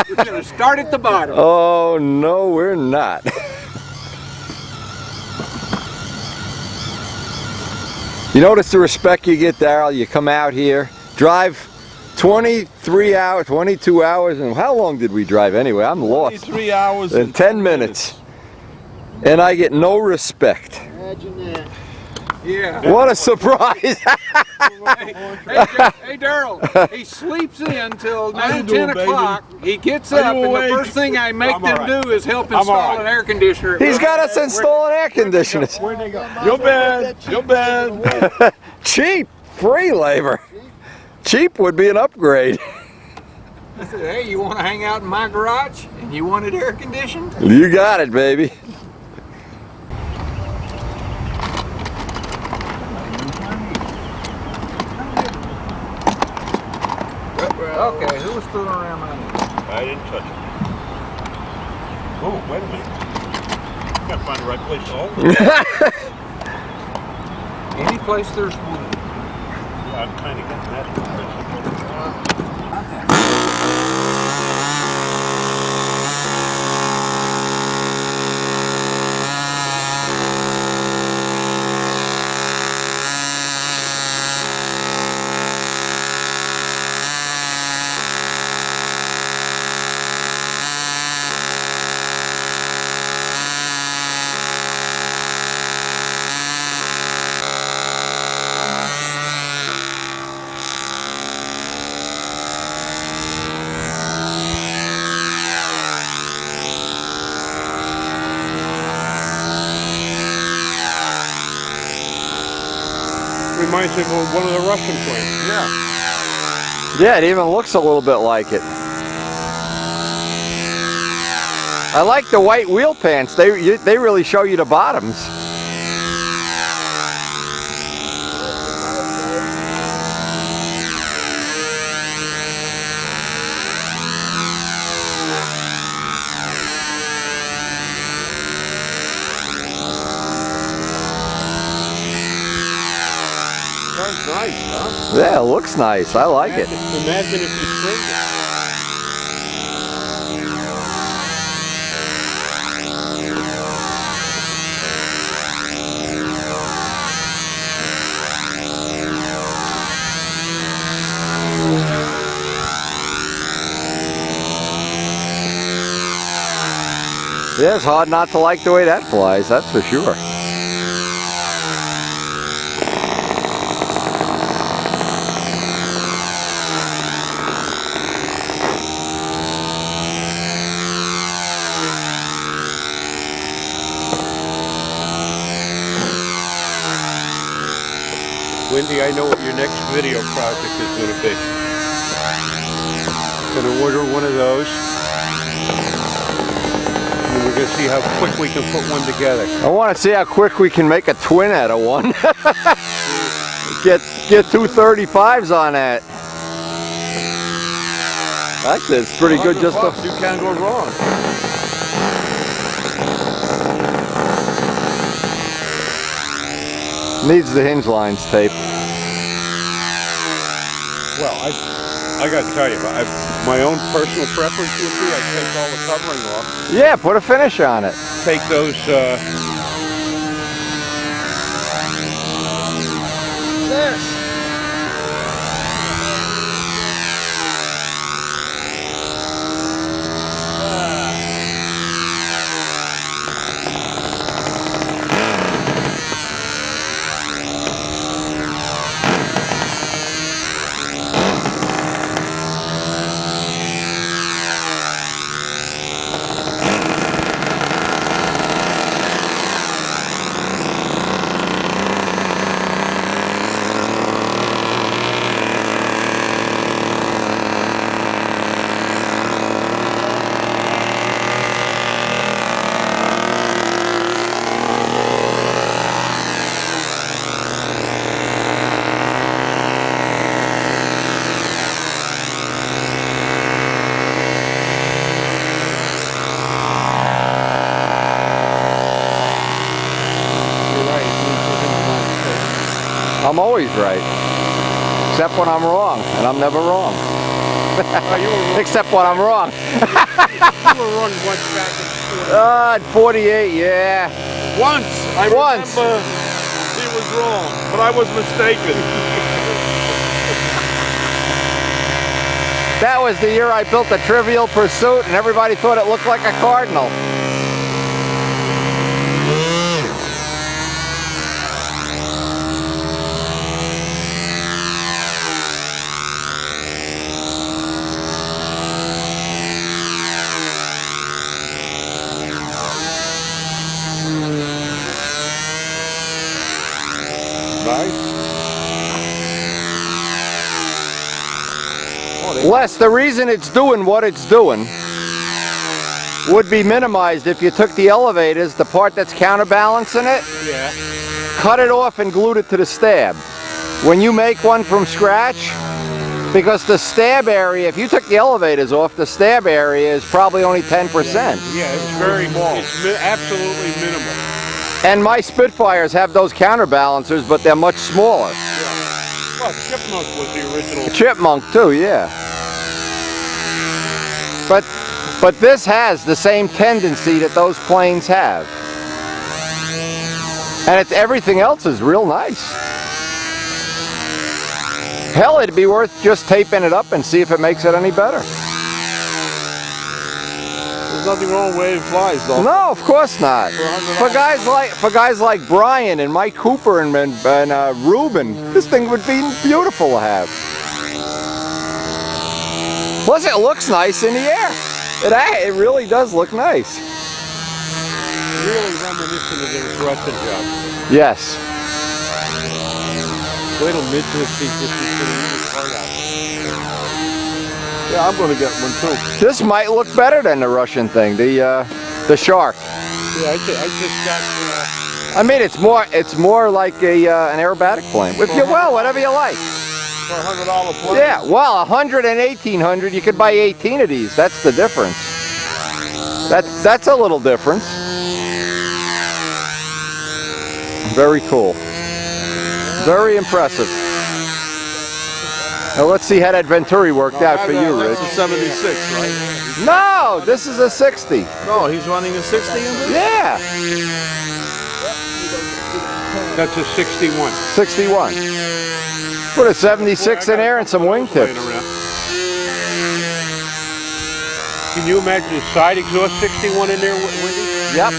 S1: We're going to start at the bottom.
S2: Oh, no, we're not. You notice the respect you get, Daryl? You come out here, drive 23 hours, 22 hours, and how long did we drive anyway? I'm lost.
S5: 3 hours
S2: In 10 minutes. And I get no respect.
S6: Imagine that.
S1: Yeah.
S2: What a surprise!
S1: Hey, Daryl, he sleeps in till 9, 10 o'clock. He gets up, and the first thing I make them do is help install an air conditioner.
S2: He's got us installing air conditioners.
S3: You're bad. You're bad.
S2: Cheap, free labor. Cheap would be an upgrade.
S1: I said, hey, you want to hang out in my garage? And you want it air conditioned?
S2: You got it, baby.
S1: Okay, who was fooling around my knee?
S4: I didn't touch it. Oh, wait a minute. Gotta find the right place to hold it.
S1: Any place there's wood.
S4: Yeah, I'm kind of getting that. Reminds me of one of the Russian plants.
S2: Yeah, it even looks a little bit like it. I like the white wheel pants. They really show you the bottoms.
S4: Sounds nice, huh?
S2: Yeah, it looks nice. I like it.
S4: Imagine if you trimmed it.
S2: Yeah, it's hard not to like the way that flies, that's for sure.
S4: Wendy, I know what your next video project is going to be. Going to order one of those. And we're going to see how quick we can put one together.
S2: I want to see how quick we can make a twin out of one. Get two 35s on that. Actually, it's pretty good just to...
S3: You can't go wrong.
S2: Needs the hinge lines taped.
S4: Well, I got to tell you, my own personal preference would be I take all the covering off.
S2: Yeah, put a finish on it.
S4: Take those,
S2: I'm always right. Except when I'm wrong, and I'm never wrong. Except when I'm wrong.
S4: you were wrong once back in
S2: 48, yeah.
S3: Once. I
S2: Once.
S3: remember he was wrong, but I was mistaken.
S2: That was the year I built the Trivial Pursuit, and everybody thought it looked like a cardinal. Les, the reason it's doing what it's doing would be minimized if you took the elevators, the part that's counterbalancing it,
S4: Yeah.
S2: cut it off and glued it to the stab. When you make one from scratch, because the stab area, if you took the elevators off, the stab area is probably only 10%.
S4: Yeah, it's very small. It's absolutely minimal.
S2: And my Spitfires have those counterbalancers, but they're much smaller.
S4: Well, Chipmunk was the original.
S2: Chipmunk too, yeah. But this has the same tendency that those planes have. And everything else is real nice. Hell, it'd be worth just taping it up and see if it makes it any better.
S3: There's nothing wrong where it flies, though.
S2: No, of course not. For guys like Brian and Mike Cooper and Ruben, this thing would be beautiful to have. Plus, it looks nice in the air. It really does look nice.
S4: Really reminiscent of the Russian job.
S2: Yes.
S4: Wait till mid-to see this is going to part out.
S3: Yeah, I'm going to get one too.
S2: This might look better than the Russian thing, the Shark.
S4: Yeah, I just got.
S2: I mean, it's more like an aerobatic plane. If you whatever you like.
S3: For $100 plane.
S2: Yeah, well, 100 and 1800, you could buy 18 of these. That's the difference. That's a little difference. Very cool. Very impressive. Now let's see how that Venturi worked out for you, Rich.
S3: That's a 76, right?
S2: No, this is a 60.
S3: No, he's running a 60 in this?
S2: Yeah,
S4: That's a 61.
S2: 61. Put a 76 in there and some wingtips.
S4: Can you imagine a side exhaust 61 in there, Wendy?
S2: Yep.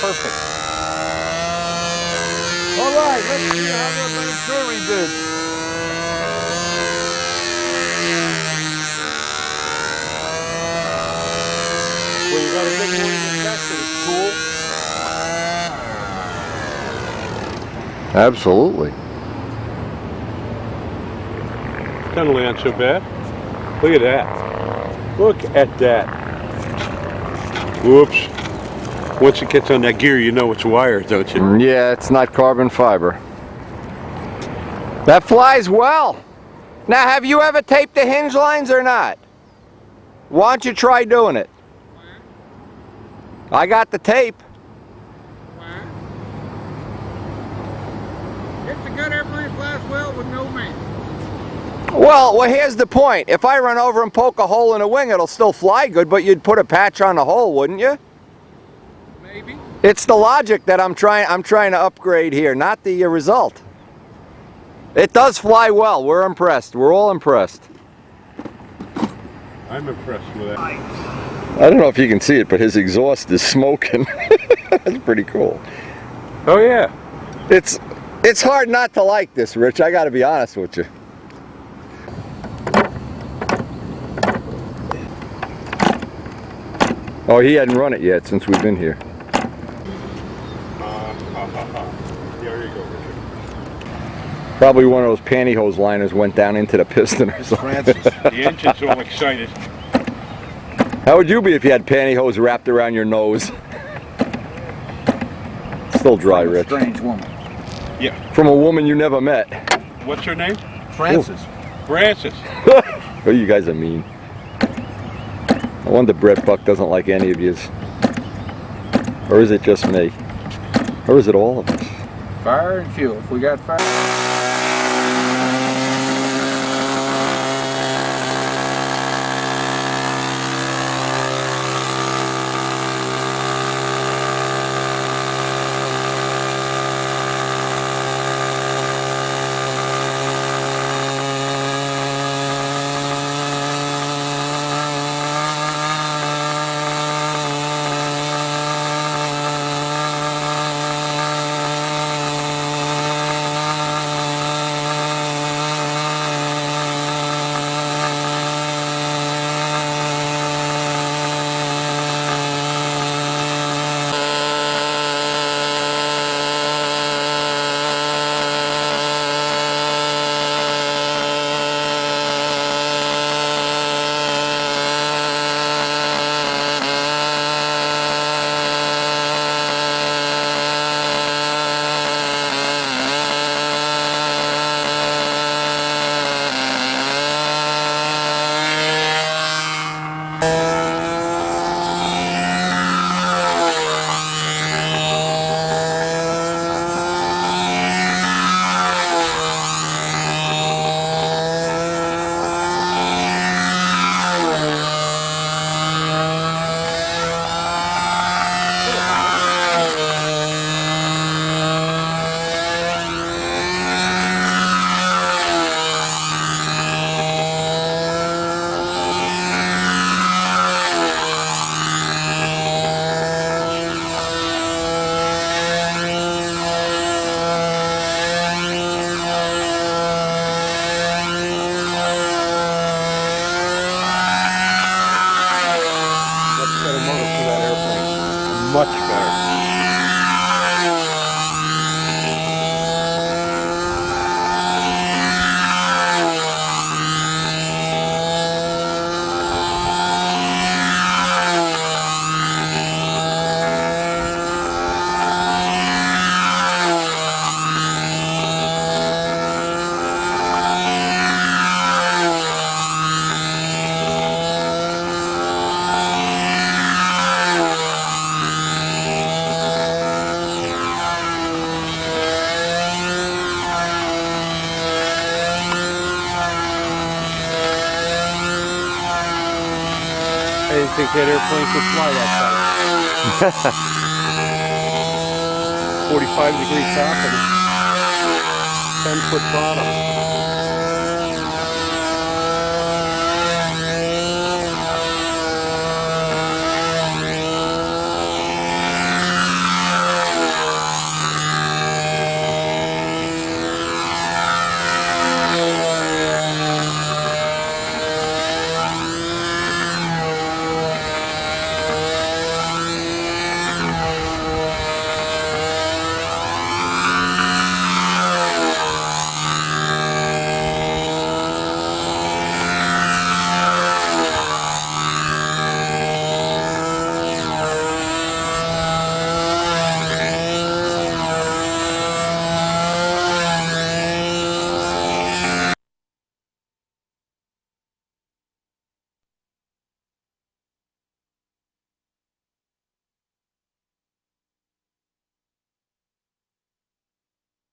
S4: Perfect.
S3: All right, let's see how the Venturi did.
S4: Well, you got a big one in the section. It's cool.
S2: Absolutely.
S4: Generally not so bad. Look at that. Look at that. Whoops. Once it gets on that gear, you know it's wired, don't you?
S2: Yeah, it's not carbon fiber. That flies well. Now, have you ever taped the hinge lines or not? Why don't you try doing it? I got the tape.
S1: It's a good airplane, flies well with no man.
S2: Well, here's the point. If I run over and poke a hole in a wing, it'll still fly good, but you'd put a patch on the hole, wouldn't you?
S1: Maybe.
S2: It's the logic that I'm trying to upgrade here, not the result. It does fly well. We're impressed. We're all impressed.
S4: I'm impressed with that.
S2: I don't know if you can see it, but his exhaust is smoking. That's pretty cool.
S4: Oh yeah.
S2: It's hard not to like this, Rich. I got to be honest with you. Oh, he hadn't run it yet since we've been here.
S4: There you go, Richard.
S2: Probably one of those pantyhose liners went down into the piston or something.
S3: Francis.
S4: The engine's all excited.
S2: How would you be if you had pantyhose wrapped around your nose? Still dry, Rich.
S1: Strange woman.
S4: Yeah.
S2: From a woman you never met.
S4: What's her name?
S3: Francis.
S4: Francis.
S2: Oh, you guys are mean. I wonder Brett Buck doesn't like any of yous. Or is it just me? Or is it all of us?
S1: Fire and fuel. If we got fire.
S4: Much better. I didn't think that airplane could fly that fast. 45-degree top and a 10-foot bottom.